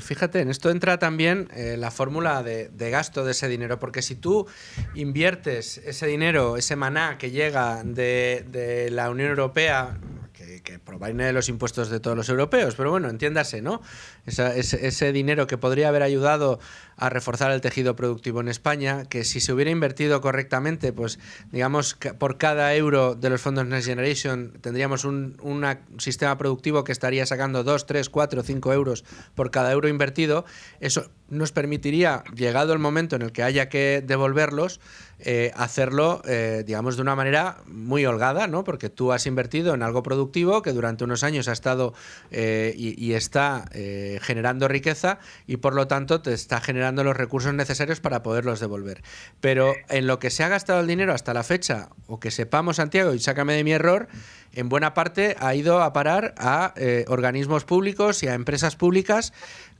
fíjate, en esto entra también la fórmula de gasto de ese dinero, porque si tú inviertes ese dinero, ese maná que llega de la Unión Europea, que proviene de los impuestos de todos los europeos, pero bueno, entiéndase, ¿no? Ese dinero que podría haber ayudado a reforzar el tejido productivo en España, que si se hubiera invertido correctamente, pues digamos, por cada euro de los fondos Next Generation tendríamos un sistema productivo que estaría sacando 2, 3, 4, 5 euros por cada euro invertido. Eso nos permitiría, llegado el momento en el que haya que devolverlos, hacerlo, digamos, de una manera muy holgada, ¿no? Porque tú has invertido en algo productivo que durante unos años ha estado y está generando riqueza, y por lo tanto te está generando los recursos necesarios para poderlos devolver. Pero en lo que se ha gastado el dinero hasta la fecha, o que sepamos, Santiago, y sácame de mi error, en buena parte ha ido a parar a organismos públicos y a empresas públicas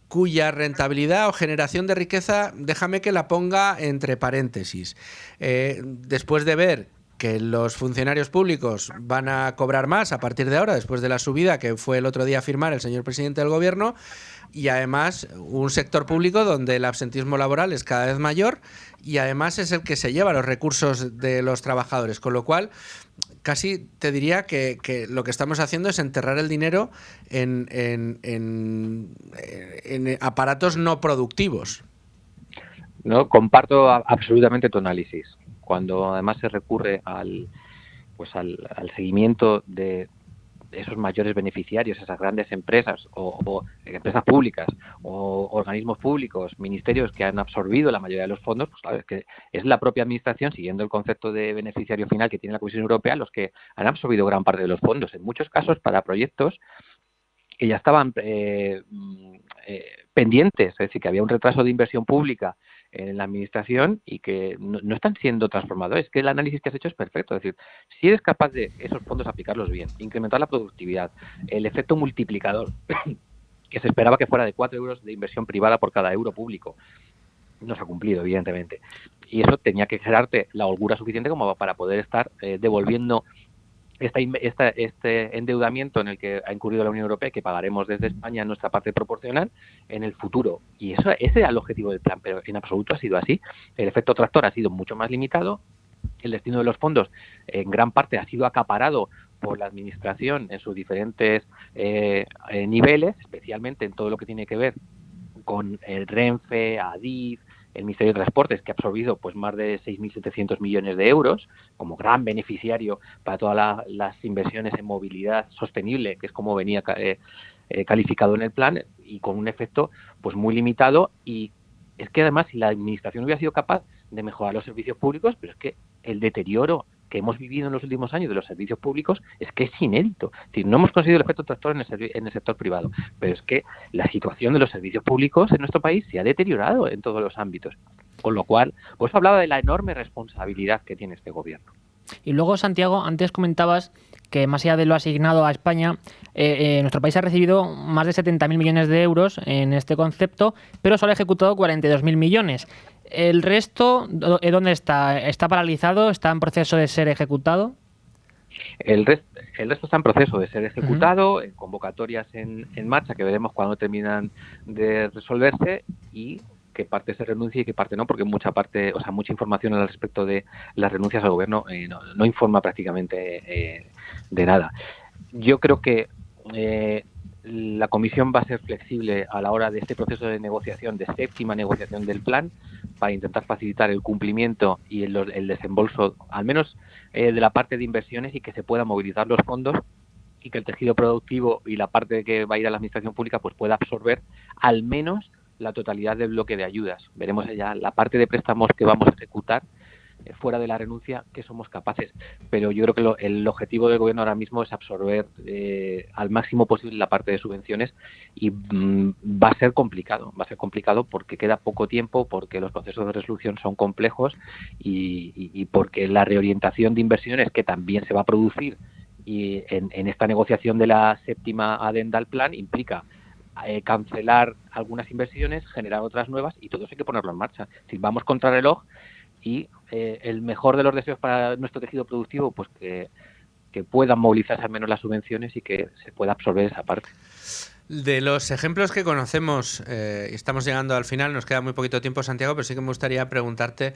cuya rentabilidad o generación de riqueza, déjame que la ponga entre paréntesis. Después de ver que los funcionarios públicos van a cobrar más a partir de ahora, después de la subida que fue el otro día a firmar el señor presidente del Gobierno, y además un sector público donde el absentismo laboral es cada vez mayor y además es el que se lleva los recursos de los trabajadores, con lo cual casi te diría que lo que estamos haciendo es enterrar el dinero en aparatos no productivos. No, comparto absolutamente tu análisis. Cuando además se recurre al seguimiento de esos mayores beneficiarios, esas grandes empresas o empresas públicas o organismos públicos, ministerios que han absorbido la mayoría de los fondos, pues claro, es que es la propia administración, siguiendo el concepto de beneficiario final que tiene la Comisión Europea, los que han absorbido gran parte de los fondos, en muchos casos para proyectos que ya estaban pendientes, es decir, que había un retraso de inversión pública en la administración y que no están siendo transformados. Es que el análisis que has hecho es perfecto. Es decir, si eres capaz de esos fondos aplicarlos bien, incrementar la productividad, el efecto multiplicador, que se esperaba que fuera de 4 euros de inversión privada por cada euro público, no se ha cumplido, evidentemente. Y eso tenía que generarte la holgura suficiente como para poder estar devolviendo este endeudamiento en el que ha incurrido la Unión Europea, que pagaremos desde España en nuestra parte proporcional en el futuro. Y ese era el objetivo del plan, pero en absoluto ha sido así. El efecto tractor ha sido mucho más limitado. El destino de los fondos en gran parte ha sido acaparado por la Administración en sus diferentes niveles, especialmente en todo lo que tiene que ver con el Renfe, Adif, el Ministerio de Transportes, que ha absorbido pues más de 6.700 millones de euros como gran beneficiario para todas las inversiones en movilidad sostenible, que es como venía calificado en el plan, y con un efecto pues muy limitado. Y es que además, si la Administración hubiera sido capaz de mejorar los servicios públicos, pero es que el deterioro que hemos vivido en los últimos años de los servicios públicos es que es inédito. Es decir, no hemos conseguido el efecto tractor en el sector privado, pero es que la situación de los servicios públicos en nuestro país se ha deteriorado en todos los ámbitos. Con lo cual, pues hablaba de la enorme responsabilidad que tiene este gobierno. Y luego, Santiago, antes comentabas que más allá de lo asignado a España, nuestro país ha recibido más de 70.000 millones de euros en este concepto, pero solo ha ejecutado 42.000 millones. ¿El resto dónde está? ¿Está paralizado? ¿Está en proceso de ser ejecutado? El resto está en proceso de ser ejecutado, convocatorias en marcha que veremos cuándo terminan de resolverse, y qué parte se renuncia y qué parte no, porque mucha información al respecto de las renuncias al gobierno no informa prácticamente de nada. Yo creo que la Comisión va a ser flexible a la hora de este proceso de negociación, de séptima negociación del plan, para intentar facilitar el cumplimiento y el desembolso, al menos de la parte de inversiones, y que se puedan movilizar los fondos y que el tejido productivo y la parte que va a ir a la administración pública pues pueda absorber al menos la totalidad del bloque de ayudas. Veremos ya la parte de préstamos que vamos a ejecutar fuera de la renuncia, que somos capaces. Pero yo creo que el objetivo del gobierno ahora mismo es absorber al máximo posible la parte de subvenciones, y va a ser complicado porque queda poco tiempo, porque los procesos de resolución son complejos y porque la reorientación de inversiones que también se va a producir y en esta negociación de la séptima adenda al plan implica cancelar algunas inversiones, generar otras nuevas, y todo eso hay que ponerlo en marcha. Si vamos contra reloj, y el mejor de los deseos para nuestro tejido productivo, pues que puedan movilizarse al menos las subvenciones y que se pueda absorber esa parte. De los ejemplos que conocemos, y estamos llegando al final, nos queda muy poquito tiempo, Santiago, pero sí que me gustaría preguntarte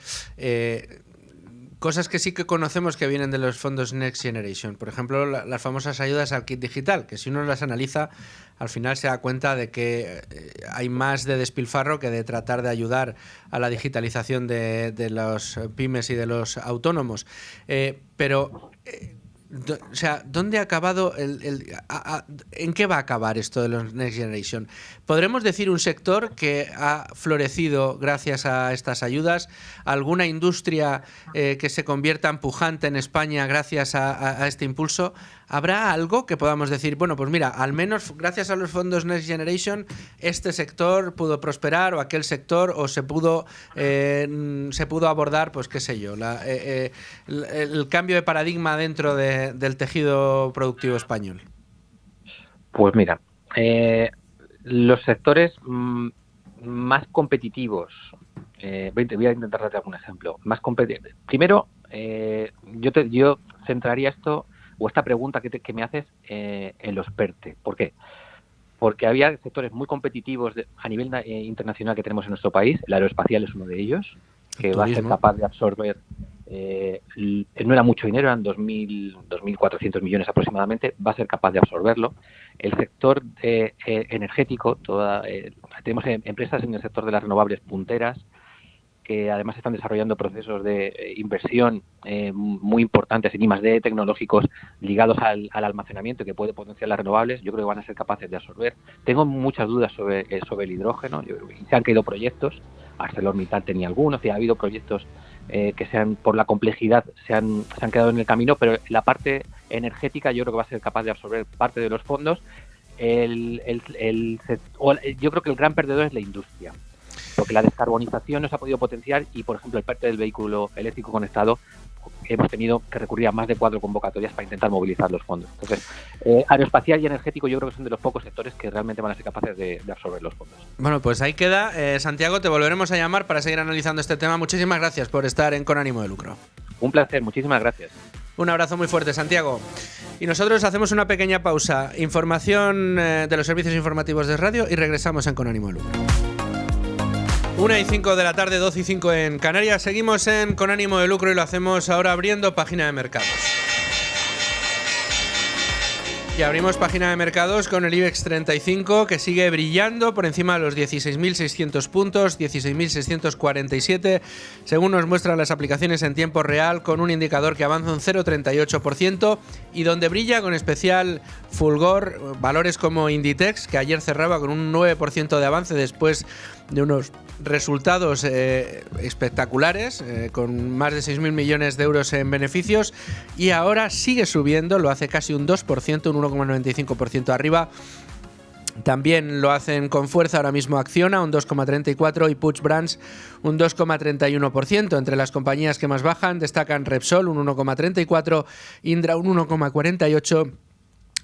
cosas que sí que conocemos que vienen de los fondos Next Generation. Por ejemplo, las famosas ayudas al kit digital, que si uno las analiza, al final se da cuenta de que hay más de despilfarro que de tratar de ayudar a la digitalización de los pymes y de los autónomos. Pero o sea, ¿dónde ha acabado en qué va a acabar esto de los Next Generation? ¿Podremos decir un sector que ha florecido gracias a estas ayudas? ¿Alguna industria que se convierta en pujante en España gracias a este impulso? ¿Habrá algo que podamos decir, bueno, pues mira, al menos gracias a los fondos Next Generation este sector pudo prosperar, o aquel sector, o se pudo abordar, pues qué sé yo, el cambio de paradigma dentro del tejido productivo español? Pues mira, los sectores más competitivos, voy a intentar darte algún ejemplo. Primero, yo centraría esto, o esta pregunta que me haces, en los PERTE. ¿Por qué? Porque había sectores muy competitivos a nivel internacional que tenemos en nuestro país. El aeroespacial es uno de ellos, que va a ser capaz de absorber, no era mucho dinero, eran 2.400 millones aproximadamente, va a ser capaz de absorberlo. El sector energético, tenemos empresas en el sector de las renovables punteras, que además están desarrollando procesos de inversión muy importantes en I+D tecnológicos ligados al almacenamiento, que puede potenciar las renovables. Yo creo que van a ser capaces de absorber. Tengo muchas dudas sobre el hidrógeno. Yo creo que se han caído proyectos, ArcelorMittal tenía algunos, y ha habido proyectos que por la complejidad se han quedado en el camino, pero la parte energética yo creo que va a ser capaz de absorber parte de los fondos. Yo creo que el gran perdedor es la industria, porque la descarbonización no se ha podido potenciar, y por ejemplo el parte del vehículo eléctrico conectado hemos tenido que recurrir a más de 4 convocatorias para intentar movilizar los fondos. Entonces, aeroespacial y energético yo creo que son de los pocos sectores que realmente van a ser capaces de absorber los fondos. Bueno, pues ahí queda. Santiago, te volveremos a llamar para seguir analizando este tema. Muchísimas gracias por estar en Con Ánimo de Lucro. Un placer, muchísimas gracias. Un abrazo muy fuerte, Santiago. Y nosotros hacemos una pequeña pausa. Información de los servicios informativos de radio y regresamos en Con Ánimo de Lucro. 1:05 de la tarde, 12:05 en Canarias. Seguimos en Con Ánimo de Lucro y lo hacemos ahora abriendo página de mercados. Y abrimos página de mercados con el IBEX 35, que sigue brillando por encima de los 16.600 puntos, 16.647, según nos muestran las aplicaciones en tiempo real, con un indicador que avanza un 0,38% y donde brilla con especial fulgor valores como Inditex, que ayer cerraba con un 9% de avance después de unos resultados espectaculares, con más de 6.000 millones de euros en beneficios, y ahora sigue subiendo, lo hace casi un 2%, un 1,95% arriba. También lo hacen con fuerza ahora mismo Acciona, un 2,34%, y Puig Brands, un 2,31%. Entre las compañías que más bajan destacan Repsol, un 1,34%, Indra, un 1,48%,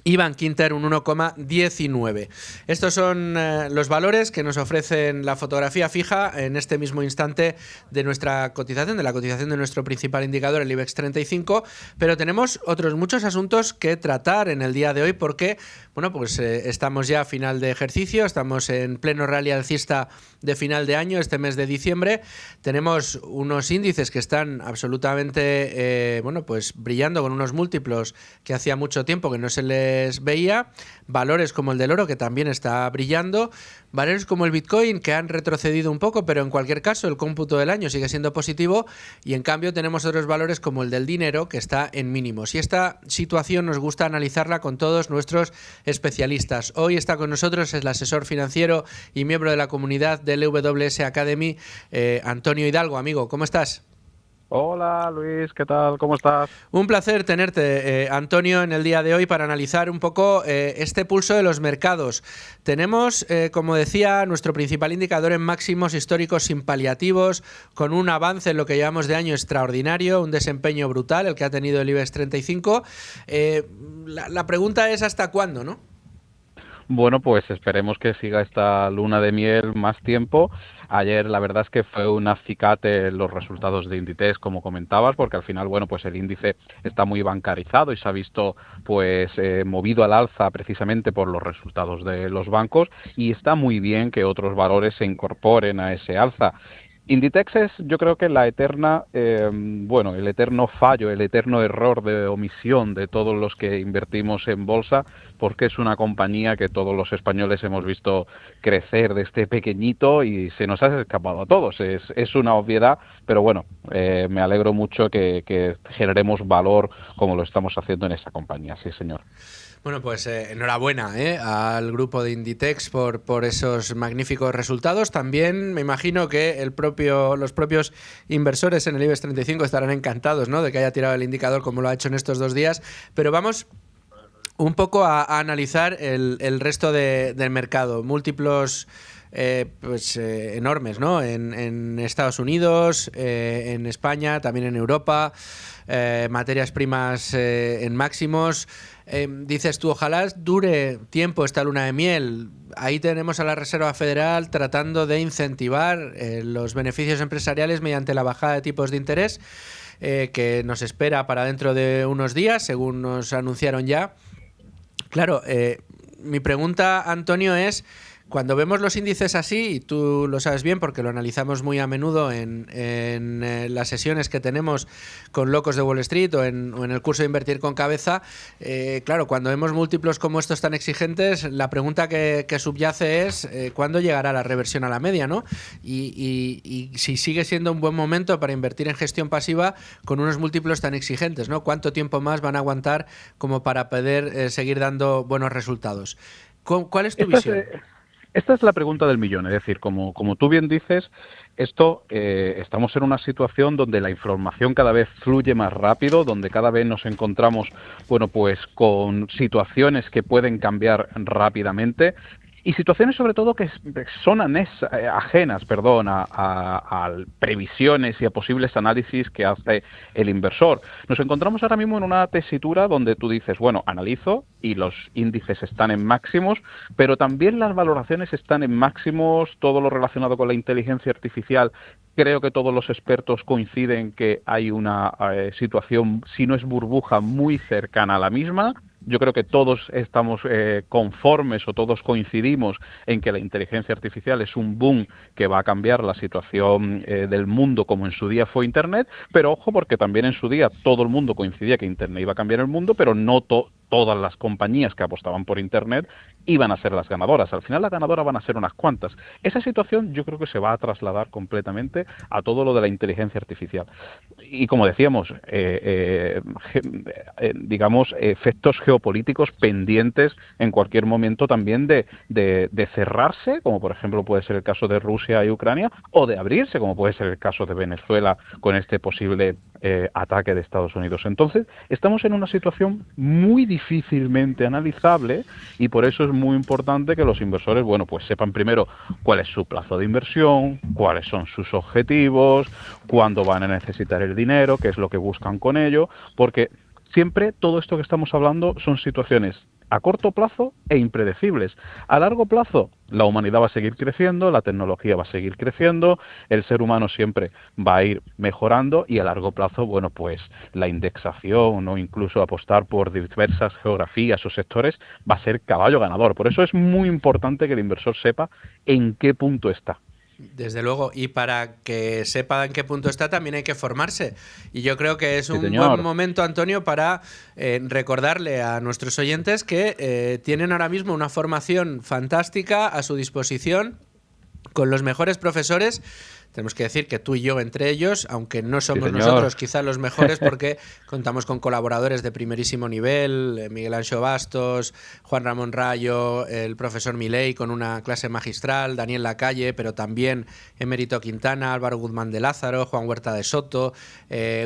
y Bankinter, un 1,19%. Estos son los valores que nos ofrecen la fotografía fija en este mismo instante de nuestra cotización, de la cotización de nuestro principal indicador, el IBEX 35, pero tenemos otros muchos asuntos que tratar en el día de hoy porque, bueno, pues estamos ya a final de ejercicio, estamos en pleno rally alcista de final de año, este mes de diciembre. Tenemos unos índices que están absolutamente, bueno, pues brillando con unos múltiplos que hacía mucho tiempo que no se les veía, valores como el del oro que también está brillando, valores como el Bitcoin que han retrocedido un poco, pero en cualquier caso el cómputo del año sigue siendo positivo, y en cambio tenemos otros valores como el del dinero que está en mínimos. Y esta situación nos gusta analizarla con todos nuestros especialistas. Hoy está con nosotros el asesor financiero y miembro de la comunidad del LWS Academy, Antonio Hidalgo. Amigo, ¿cómo estás? Hola Luis, ¿qué tal? ¿Cómo estás? Un placer tenerte, Antonio, en el día de hoy para analizar un poco este pulso de los mercados. Tenemos, como decía, nuestro principal indicador en máximos históricos sin paliativos, con un avance en lo que llevamos de año extraordinario, un desempeño brutal, el que ha tenido el IBEX 35. La pregunta es ¿hasta cuándo, no? Bueno, pues esperemos que siga esta luna de miel más tiempo. Ayer la verdad es que fue un acicate los resultados de Inditex, como comentabas, porque al final, bueno, pues el índice está muy bancarizado y se ha visto pues movido al alza precisamente por los resultados de los bancos, y está muy bien que otros valores se incorporen a ese alza. Inditex es, yo creo que la eterna, el eterno fallo, el eterno error de omisión de todos los que invertimos en bolsa, porque es una compañía que todos los españoles hemos visto crecer desde pequeñito y se nos ha escapado a todos. Es una obviedad, pero bueno, me alegro mucho que generemos valor como lo estamos haciendo en esta compañía, sí señor. Bueno, pues enhorabuena al grupo de Inditex por esos magníficos resultados. También me imagino que los propios inversores en el IBEX 35 estarán encantados, ¿no?, de que haya tirado el indicador como lo ha hecho en estos 2 días. Pero vamos un poco a analizar el resto del mercado. Múltiplos enormes, ¿no? En Estados Unidos, en España, también en Europa, materias primas en máximos. Dices tú, ojalá dure tiempo esta luna de miel. Ahí tenemos a la Reserva Federal tratando de incentivar los beneficios empresariales mediante la bajada de tipos de interés que nos espera para dentro de unos días, según nos anunciaron ya. Claro, mi pregunta, Antonio, es: cuando vemos los índices así, y tú lo sabes bien porque lo analizamos muy a menudo en las sesiones que tenemos con Locos de Wall Street o en el curso de Invertir con Cabeza, claro, cuando vemos múltiplos como estos tan exigentes, la pregunta que subyace es ¿cuándo llegará la reversión a la media, ¿no? Y si sigue siendo un buen momento para invertir en gestión pasiva con unos múltiplos tan exigentes, ¿no? ¿Cuánto tiempo más van a aguantar como para poder seguir dando buenos resultados? ¿Cuál es tu visión? Esta es la pregunta del millón, es decir, como tú bien dices, estamos en una situación donde la información cada vez fluye más rápido, donde cada vez nos encontramos, bueno, pues con situaciones que pueden cambiar rápidamente. y situaciones sobre todo que son ajenas a previsiones y a posibles análisis que hace el inversor. Nos encontramos ahora mismo en una tesitura donde tú dices, bueno, analizo y los índices están en máximos, pero también las valoraciones están en máximos, todo lo relacionado con la inteligencia artificial. Creo que todos los expertos coinciden que hay una situación, si no es burbuja, muy cercana a la misma. Yo creo que todos estamos conformes o todos coincidimos en que la inteligencia artificial es un boom que va a cambiar la situación del mundo como en su día fue Internet, pero ojo porque también en su día todo el mundo coincidía que Internet iba a cambiar el mundo, pero no todas las compañías que apostaban por Internet iban a ser las ganadoras. Al final las ganadoras van a ser unas cuantas. Esa situación yo creo que se va a trasladar completamente a todo lo de la inteligencia artificial. Y como decíamos, digamos, efectos geopolíticos pendientes en cualquier momento también de cerrarse, como por ejemplo puede ser el caso de Rusia y Ucrania, o de abrirse, como puede ser el caso de Venezuela con este posible ataque de Estados Unidos. Entonces, estamos en una situación muy difícilmente analizable y por eso es muy importante que los inversores, bueno, pues sepan primero cuál es su plazo de inversión, cuáles son sus objetivos, cuándo van a necesitar el dinero, qué es lo que buscan con ello, porque siempre todo esto que estamos hablando son situaciones a corto plazo e impredecibles. A largo plazo, la humanidad va a seguir creciendo, la tecnología va a seguir creciendo, el ser humano siempre va a ir mejorando y a largo plazo, bueno, pues la indexación o incluso apostar por diversas geografías o sectores va a ser caballo ganador. Por eso es muy importante que el inversor sepa en qué punto está. Desde luego, y para que sepa en qué punto está también hay que formarse. Y yo creo que es Sí, un señor. buen momento, Antonio, para recordarle a nuestros oyentes que tienen ahora mismo una formación fantástica a su disposición con los mejores profesores. Tenemos que decir que tú y yo entre ellos, aunque no somos Sí, nosotros quizás los mejores porque contamos con colaboradores de primerísimo nivel, Miguel Anxo Bastos, Juan Ramón Rayo, el profesor Milei con una clase magistral, Daniel Lacalle, pero también Emérito Quintana, Álvaro Guzmán de Lázaro, Juan Huerta de Soto,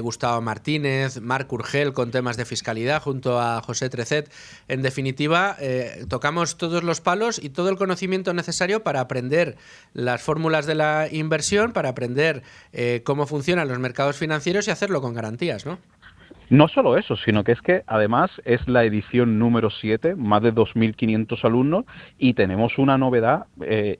Gustavo Martínez, Marc Urgel con temas de fiscalidad junto a José Trecet. En definitiva, tocamos todos los palos y todo el conocimiento necesario para aprender las fórmulas de la inversión, para aprender cómo funcionan los mercados financieros y hacerlo con garantías, ¿no? No solo eso, sino que es que además es la edición número 7, más de 2.500 alumnos, y tenemos una novedad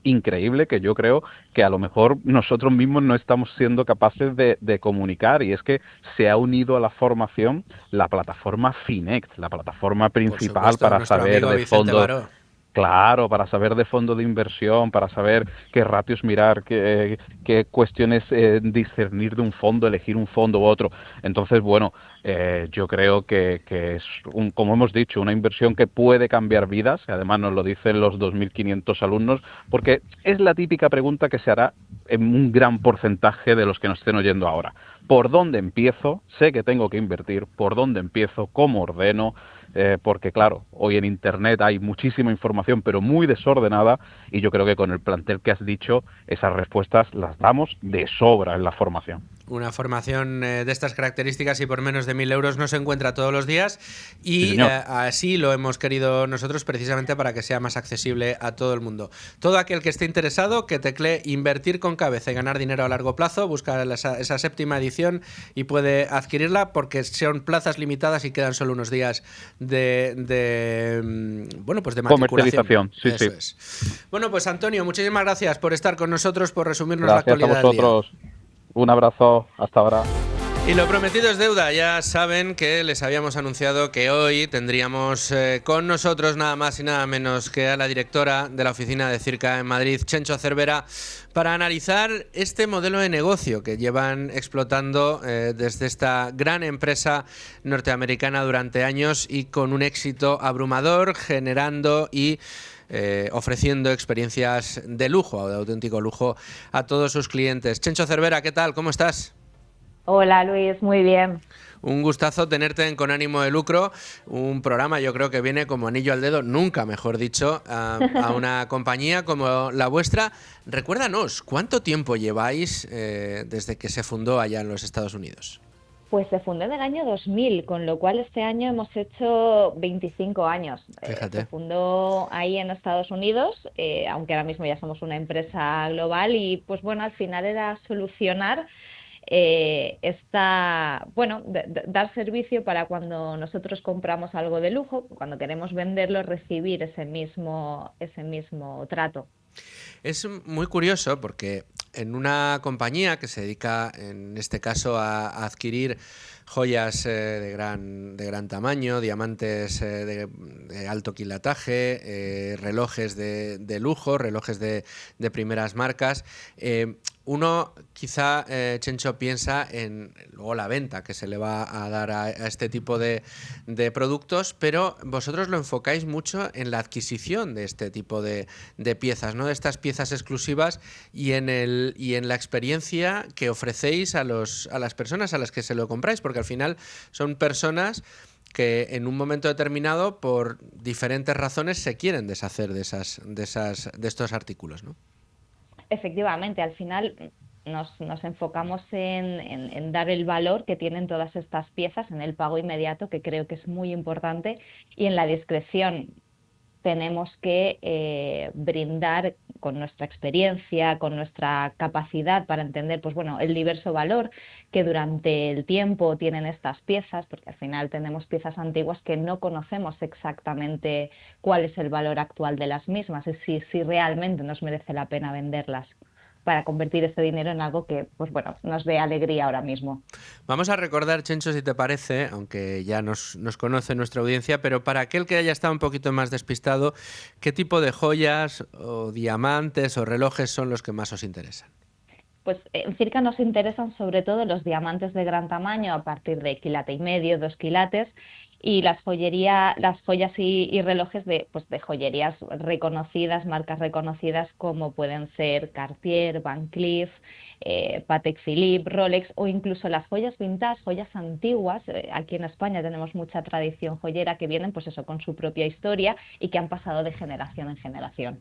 increíble que yo creo que a lo mejor nosotros mismos no estamos siendo capaces de comunicar, y es que se ha unido a la formación la plataforma Finex, la plataforma principal supuesto, para saber amigo de Vicente fondos. Baró. Claro, para saber de fondo de inversión, para saber qué ratios mirar, qué cuestiones discernir de un fondo, elegir un fondo u otro. Entonces, bueno, yo creo que es, como hemos dicho, una inversión que puede cambiar vidas, y además nos lo dicen los 2.500 alumnos, porque es la típica pregunta que se hará en un gran porcentaje de los que nos estén oyendo ahora. ¿Por dónde empiezo? Sé que tengo que invertir. ¿Por dónde empiezo? ¿Cómo ordeno? Porque claro, hoy en Internet hay muchísima información, pero muy desordenada, y yo creo que con el plantel que has dicho, esas respuestas las damos de sobra en la formación. Una formación de estas características y por menos de 1.000 euros no se encuentra todos los días y Sí, así lo hemos querido nosotros precisamente para que sea más accesible a todo el mundo. Todo aquel que esté interesado, que teclee invertir con cabeza y ganar dinero a largo plazo, busca esa séptima edición y puede adquirirla porque son plazas limitadas y quedan solo unos días de matriculación. Comercialización, sí, Eso sí. es. Bueno, pues Antonio, muchísimas gracias por estar con nosotros, por resumirnos Gracias la actualidad a vosotros. del día. Un abrazo, hasta ahora. Y lo prometido es deuda. Ya saben que les habíamos anunciado que hoy tendríamos con nosotros nada más y nada menos que a la directora de la oficina de Circa en Madrid, Chencho Cervera, para analizar este modelo de negocio que llevan explotando desde esta gran empresa norteamericana durante años y con un éxito abrumador, generando y ofreciendo experiencias de lujo, o de auténtico lujo, a todos sus clientes. Chencho Cervera, ¿qué tal? ¿Cómo estás? Hola Luis, muy bien. Un gustazo tenerte en Con Ánimo de Lucro, un programa yo creo que viene como anillo al dedo, nunca mejor dicho, a una compañía como la vuestra. Recuérdanos, ¿cuánto tiempo lleváis desde que se fundó allá en los Estados Unidos? Pues se fundó en el año 2000, con lo cual este año hemos hecho 25 años. Fíjate. Se fundó ahí en Estados Unidos, aunque ahora mismo ya somos una empresa global y pues bueno, al final era solucionar dar servicio para cuando nosotros compramos algo de lujo, cuando queremos venderlo, recibir ese mismo trato. Es muy curioso porque en una compañía que se dedica, en este caso, a adquirir joyas de gran tamaño, diamantes de alto quilataje, relojes de lujo, relojes de primeras marcas, uno quizá, Chencho, piensa en luego la venta que se le va a dar a este tipo de productos, pero vosotros lo enfocáis mucho en la adquisición de este tipo de piezas, ¿no? De estas piezas exclusivas y en la experiencia que ofrecéis a las personas a las que se lo compráis, porque al final son personas que en un momento determinado, por diferentes razones, se quieren deshacer de estos artículos, ¿no? Efectivamente, al final nos enfocamos en dar el valor que tienen todas estas piezas, en el pago inmediato, que creo que es muy importante, y en la discreción. Tenemos que brindar con nuestra experiencia, con nuestra capacidad para entender, pues bueno, el diverso valor que durante el tiempo tienen estas piezas, porque al final tenemos piezas antiguas que no conocemos exactamente cuál es el valor actual de las mismas y si realmente nos merece la pena venderlas para convertir ese dinero en algo que, pues bueno, nos dé alegría ahora mismo. Vamos a recordar, Chencho, si te parece, aunque ya nos conoce nuestra audiencia, pero para aquel que haya estado un poquito más despistado, ¿qué tipo de joyas o diamantes o relojes son los que más os interesan? Pues en Circa nos interesan sobre todo los diamantes de gran tamaño a partir de quilate y medio, 2 quilates, y las joyas y relojes de joyerías reconocidas, marcas reconocidas como pueden ser Cartier, Van Cleef, Patek Philippe, Rolex o incluso las joyas vintage, joyas antiguas. Aquí en España tenemos mucha tradición joyera que vienen pues eso con su propia historia y que han pasado de generación en generación.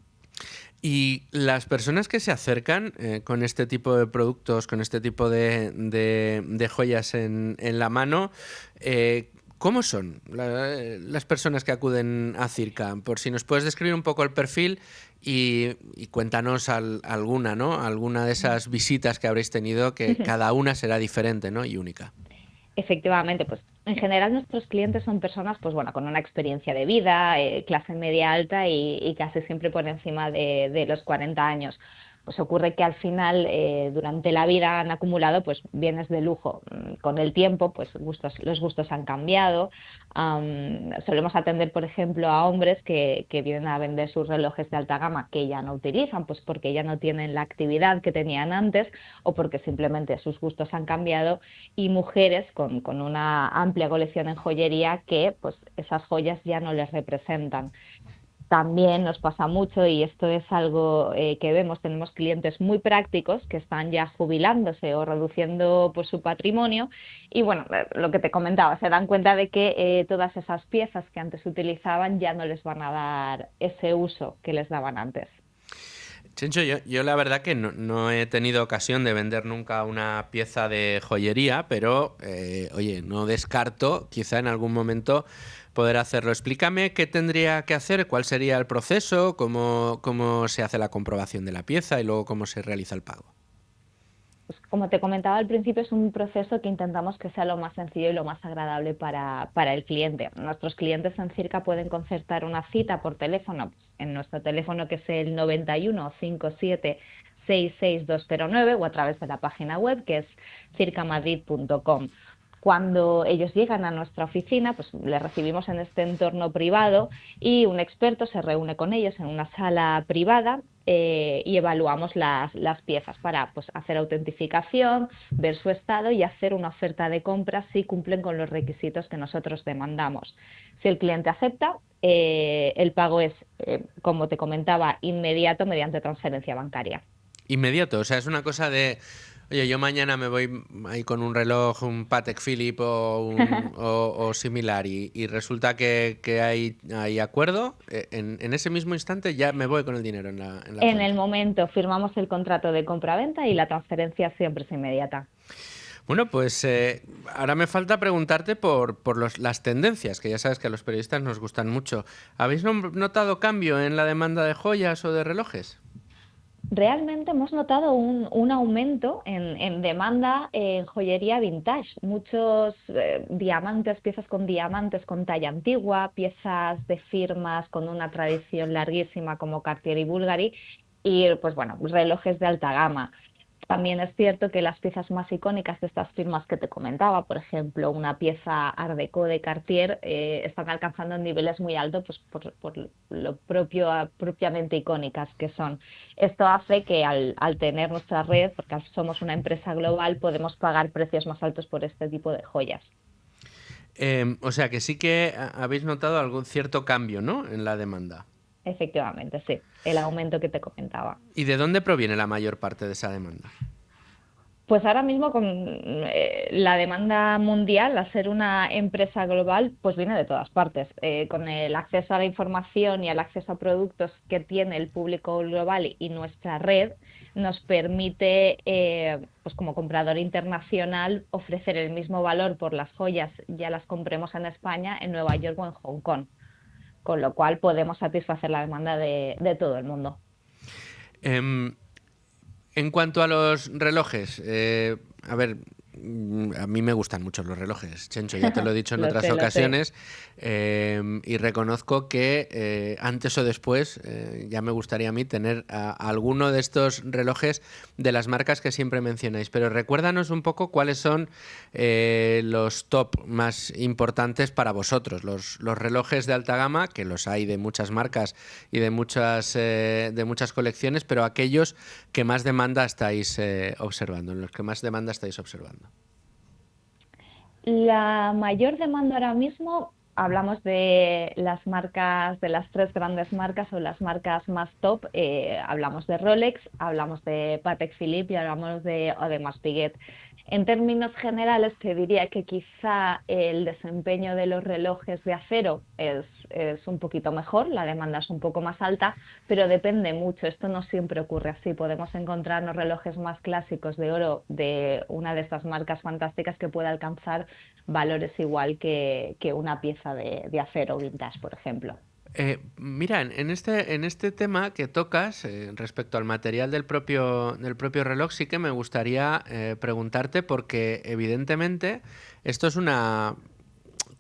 Y las personas que se acercan con este tipo de productos, con este tipo de joyas en la mano, ¿cómo son las personas que acuden a Circa? Por si nos puedes describir un poco el perfil y cuéntanos alguna, ¿no? Alguna de esas visitas que habréis tenido, que cada una será diferente, ¿no? Y única. Efectivamente, pues en general nuestros clientes son personas pues bueno, con una experiencia de vida, clase media alta y casi siempre por encima de los 40 años. Pues ocurre que al final durante la vida han acumulado pues bienes de lujo. Con el tiempo pues los gustos han cambiado. Solemos atender por ejemplo a hombres que vienen a vender sus relojes de alta gama que ya no utilizan pues porque ya no tienen la actividad que tenían antes o porque simplemente sus gustos han cambiado, y mujeres con una amplia colección en joyería que pues esas joyas ya no les representan. También nos pasa mucho, y esto es algo que vemos, tenemos clientes muy prácticos que están ya jubilándose o reduciendo pues, su patrimonio y bueno, lo que te comentaba, se dan cuenta de que todas esas piezas que antes utilizaban ya no les van a dar ese uso que les daban antes. Chencho, yo la verdad que no he tenido ocasión de vender nunca una pieza de joyería, pero oye, no descarto quizá en algún momento poder hacerlo. Explícame qué tendría que hacer, cuál sería el proceso, cómo se hace la comprobación de la pieza y luego cómo se realiza el pago. Pues como te comentaba al principio, es un proceso que intentamos que sea lo más sencillo y lo más agradable para el cliente. Nuestros clientes en Circa pueden concertar una cita por teléfono, en nuestro teléfono que es el 91 57 66209 o a través de la página web que es circamadrid.com. Cuando ellos llegan a nuestra oficina, pues les recibimos en este entorno privado y un experto se reúne con ellos en una sala privada y evaluamos las piezas para pues, hacer autentificación, ver su estado y hacer una oferta de compra si cumplen con los requisitos que nosotros demandamos. Si el cliente acepta, el pago es, como te comentaba, inmediato mediante transferencia bancaria. Inmediato, o sea, es una cosa de... Oye, yo mañana me voy ahí con un reloj, un Patek Philippe o similar y resulta que hay acuerdo, en ese mismo instante ya me voy con el dinero en la En el momento firmamos el contrato de compra-venta y la transferencia siempre es inmediata. Bueno, pues ahora me falta preguntarte por las tendencias, que ya sabes que a los periodistas nos gustan mucho. ¿Habéis notado cambio en la demanda de joyas o de relojes? Realmente hemos notado un aumento en demanda en joyería vintage. Muchos diamantes, piezas con diamantes con talla antigua, piezas de firmas con una tradición larguísima como Cartier y Bulgari y pues bueno, relojes de alta gama. También es cierto que las piezas más icónicas de estas firmas que te comentaba, por ejemplo, una pieza Art Deco de Cartier, están alcanzando niveles muy altos pues, por lo propio, propiamente icónicas que son. Esto hace que al tener nuestra red, porque somos una empresa global, podemos pagar precios más altos por este tipo de joyas. O sea que sí que habéis notado algún cierto cambio, ¿no? En la demanda. Efectivamente, sí, el aumento que te comentaba. ¿Y de dónde proviene la mayor parte de esa demanda? Pues ahora mismo con la demanda mundial, al ser una empresa global, pues viene de todas partes. Con el acceso a la información y al acceso a productos que tiene el público global y nuestra red, nos permite, pues como comprador internacional, ofrecer el mismo valor por las joyas, ya las compremos en España, en Nueva York o en Hong Kong. Con lo cual podemos satisfacer la demanda de todo el mundo. Em, En cuanto a los relojes, a ver, a mí me gustan mucho los relojes, Chencho, ya te lo he dicho en Lo otras sé, lo sé. ocasiones, y reconozco que antes o después ya me gustaría a mí tener alguno de estos relojes de las marcas que siempre mencionáis, pero recuérdanos un poco cuáles son los top más importantes para vosotros, los relojes de alta gama, que los hay de muchas marcas y de muchas colecciones, pero aquellos que más demanda estáis observando, en los que más demanda estáis observando. La mayor demanda ahora mismo, hablamos de las marcas, de las tres grandes marcas o las marcas más top, hablamos de Rolex, hablamos de Patek Philippe y hablamos de Audemars Piguet. En términos generales, te diría que quizá el desempeño de los relojes de acero es un poquito mejor, la demanda es un poco más alta, pero depende mucho. Esto no siempre ocurre así. Podemos encontrarnos relojes más clásicos de oro de una de estas marcas fantásticas que puede alcanzar valores igual que una pieza de acero vintage, por ejemplo. Mira, en este tema que tocas respecto al material del propio reloj, sí que me gustaría preguntarte porque evidentemente esto es una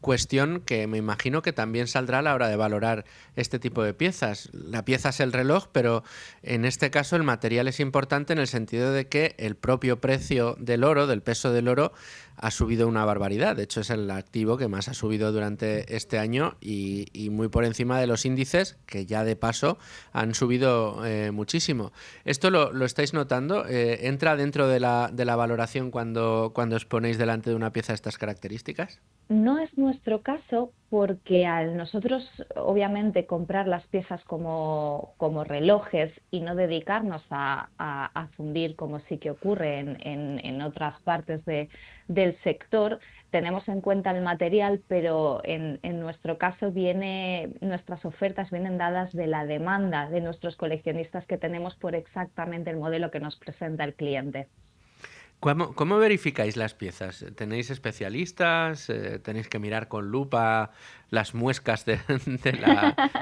cuestión que me imagino que también saldrá a la hora de valorar este tipo de piezas. La pieza es el reloj, pero en este caso el material es importante en el sentido de que el propio precio del oro, del peso del oro, ha subido una barbaridad. De hecho, es el activo que más ha subido durante este año y muy por encima de los índices, que ya de paso han subido muchísimo. ¿Esto lo estáis notando? ¿Entra dentro de la valoración cuando os ponéis delante de una pieza de estas características? No es nuestro caso porque al nosotros obviamente comprar las piezas como relojes y no dedicarnos a fundir como sí que ocurre en otras partes del sector, tenemos en cuenta el material, pero en nuestro caso nuestras ofertas vienen dadas de la demanda de nuestros coleccionistas que tenemos por exactamente el modelo que nos presenta el cliente. ¿Cómo verificáis las piezas? ¿Tenéis especialistas? ¿Tenéis que mirar con lupa las muescas de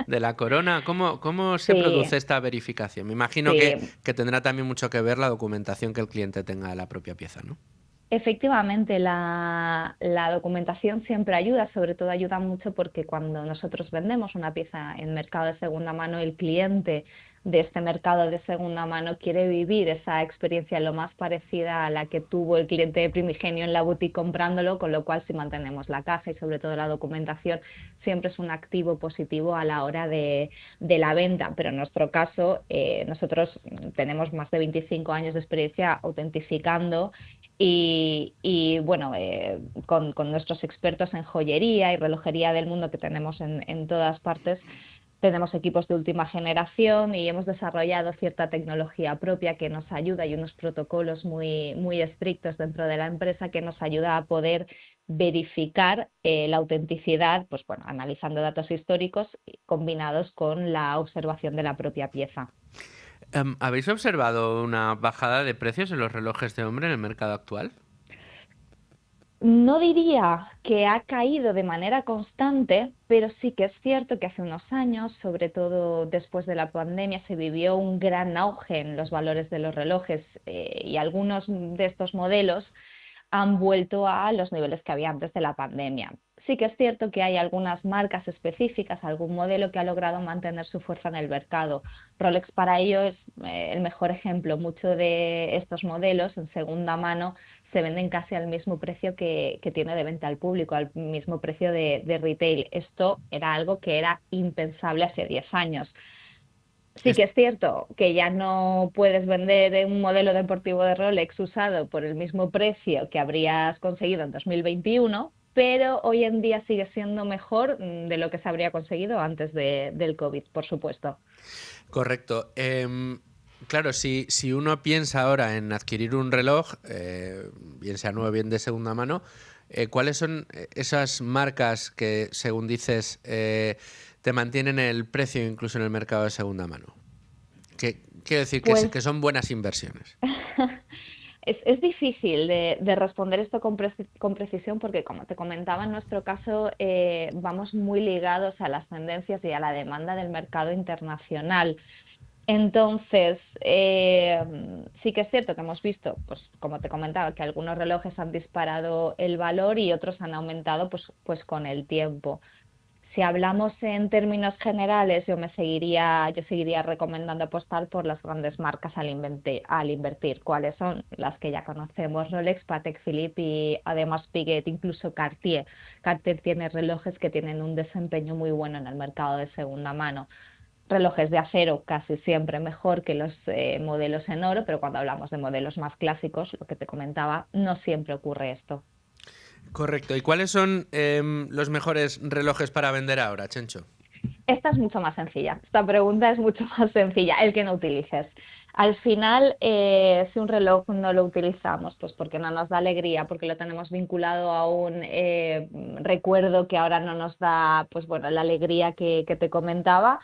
la corona? ¿Cómo se Sí, produce esta verificación? Me imagino que, sí. que tendrá también mucho que ver la documentación que el cliente tenga de la propia pieza, ¿no? Efectivamente, la documentación siempre ayuda, sobre todo ayuda mucho porque cuando nosotros vendemos una pieza en mercado de segunda mano, el cliente de este mercado de segunda mano quiere vivir esa experiencia lo más parecida a la que tuvo el cliente primigenio en la boutique comprándolo, con lo cual si mantenemos la caja y sobre todo la documentación, siempre es un activo positivo a la hora de la venta. Pero en nuestro caso, nosotros tenemos más de 25 años de experiencia autentificando bueno, con nuestros expertos en joyería y relojería del mundo que tenemos en todas partes, tenemos equipos de última generación y hemos desarrollado cierta tecnología propia que nos ayuda y unos protocolos muy, muy estrictos dentro de la empresa que nos ayuda a poder verificar la autenticidad, pues bueno, analizando datos históricos combinados con la observación de la propia pieza. ¿Habéis observado una bajada de precios en los relojes de hombre en el mercado actual? No diría que ha caído de manera constante, pero sí que es cierto que hace unos años, sobre todo después de la pandemia, se vivió un gran auge en los valores de los relojes y algunos de estos modelos han vuelto a los niveles que había antes de la pandemia. Sí que es cierto que hay algunas marcas específicas, algún modelo que ha logrado mantener su fuerza en el mercado. Rolex para ello es el mejor ejemplo. Muchos de estos modelos en segunda mano se venden casi al mismo precio que tiene de venta al público, al mismo precio de retail. Esto era algo que era impensable hace 10 años. Sí que es cierto que ya no puedes vender un modelo deportivo de Rolex usado por el mismo precio que habrías conseguido en 2021, pero hoy en día sigue siendo mejor de lo que se habría conseguido antes del COVID, por supuesto. Correcto. Claro, si uno piensa ahora en adquirir un reloj, bien sea nuevo, bien de segunda mano, ¿cuáles son esas marcas que, según dices, te mantienen el precio incluso en el mercado de segunda mano? Quiero decir Pues que son buenas inversiones. es difícil de responder esto con precisión porque, como te comentaba, en nuestro caso vamos muy ligados a las tendencias y a la demanda del mercado internacional. Entonces, sí que es cierto que hemos visto, pues como te comentaba, que algunos relojes han disparado el valor y otros han aumentado pues con el tiempo. Si hablamos en términos generales, yo seguiría recomendando apostar por las grandes marcas al invertir. ¿Cuáles son? Las que ya conocemos: Rolex, Patek Philippe y además Piguet, incluso Cartier. Cartier tiene relojes que tienen un desempeño muy bueno en el mercado de segunda mano. Relojes de acero casi siempre mejor que los modelos en oro, pero cuando hablamos de modelos más clásicos, lo que te comentaba, no siempre ocurre esto. Correcto. ¿Y cuáles son los mejores relojes para vender ahora, Chencho? Esta es mucho más sencilla. Esta pregunta es mucho más sencilla, el que no utilices. Al final, si un reloj no lo utilizamos, pues porque no nos da alegría, porque lo tenemos vinculado a un recuerdo que ahora no nos da, pues bueno, la alegría que te comentaba,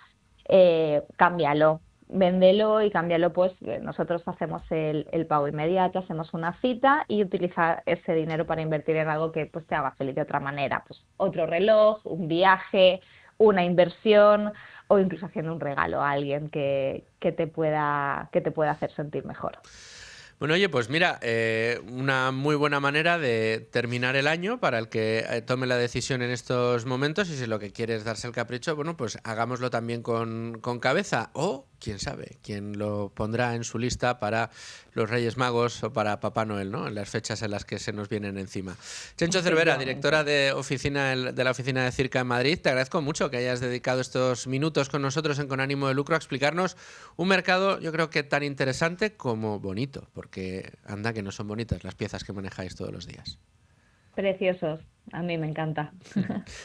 cámbialo. Véndelo y cámbialo, pues nosotros hacemos el pago inmediato, hacemos una cita y utiliza ese dinero para invertir en algo que pues te haga feliz de otra manera, pues otro reloj, un viaje, una inversión o incluso haciendo un regalo a alguien que te pueda hacer sentir mejor. Bueno, oye, pues mira, una muy buena manera de terminar el año para el que tome la decisión en estos momentos, y si lo que quiere es darse el capricho, bueno, pues hagámoslo también con cabeza, o quién sabe, quién lo pondrá en su lista para los Reyes Magos o para Papá Noel, ¿no? En las fechas en las que se nos vienen encima. Chencho Cervera, directora de la oficina de Circa en Madrid, te agradezco mucho que hayas dedicado estos minutos con nosotros en Con Ánimo de Lucro a explicarnos un mercado, yo creo que tan interesante como bonito, porque anda que no son bonitas las piezas que manejáis todos los días. Preciosos, a mí me encanta.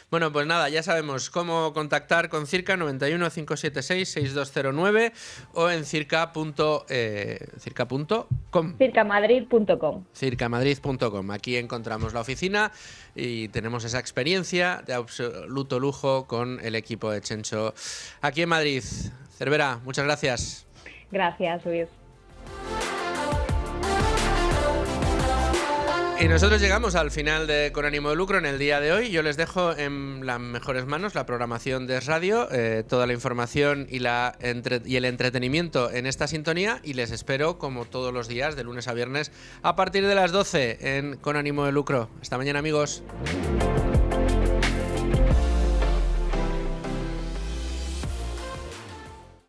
Bueno, pues nada, ya sabemos cómo contactar con Circa, 91 576 6209 o en circa.com. Circamadrid.com. Circamadrid.com. Aquí encontramos la oficina y tenemos esa experiencia de absoluto lujo con el equipo de Chencho aquí en Madrid. Cervera, muchas gracias. Gracias, Luis. Y nosotros llegamos al final de Con Ánimo de Lucro en el día de hoy. Yo les dejo en las mejores manos la programación de Radio, toda la información y el entretenimiento en esta sintonía, y les espero como todos los días de lunes a viernes a partir de las 12 en Con Ánimo de Lucro. Hasta mañana, amigos.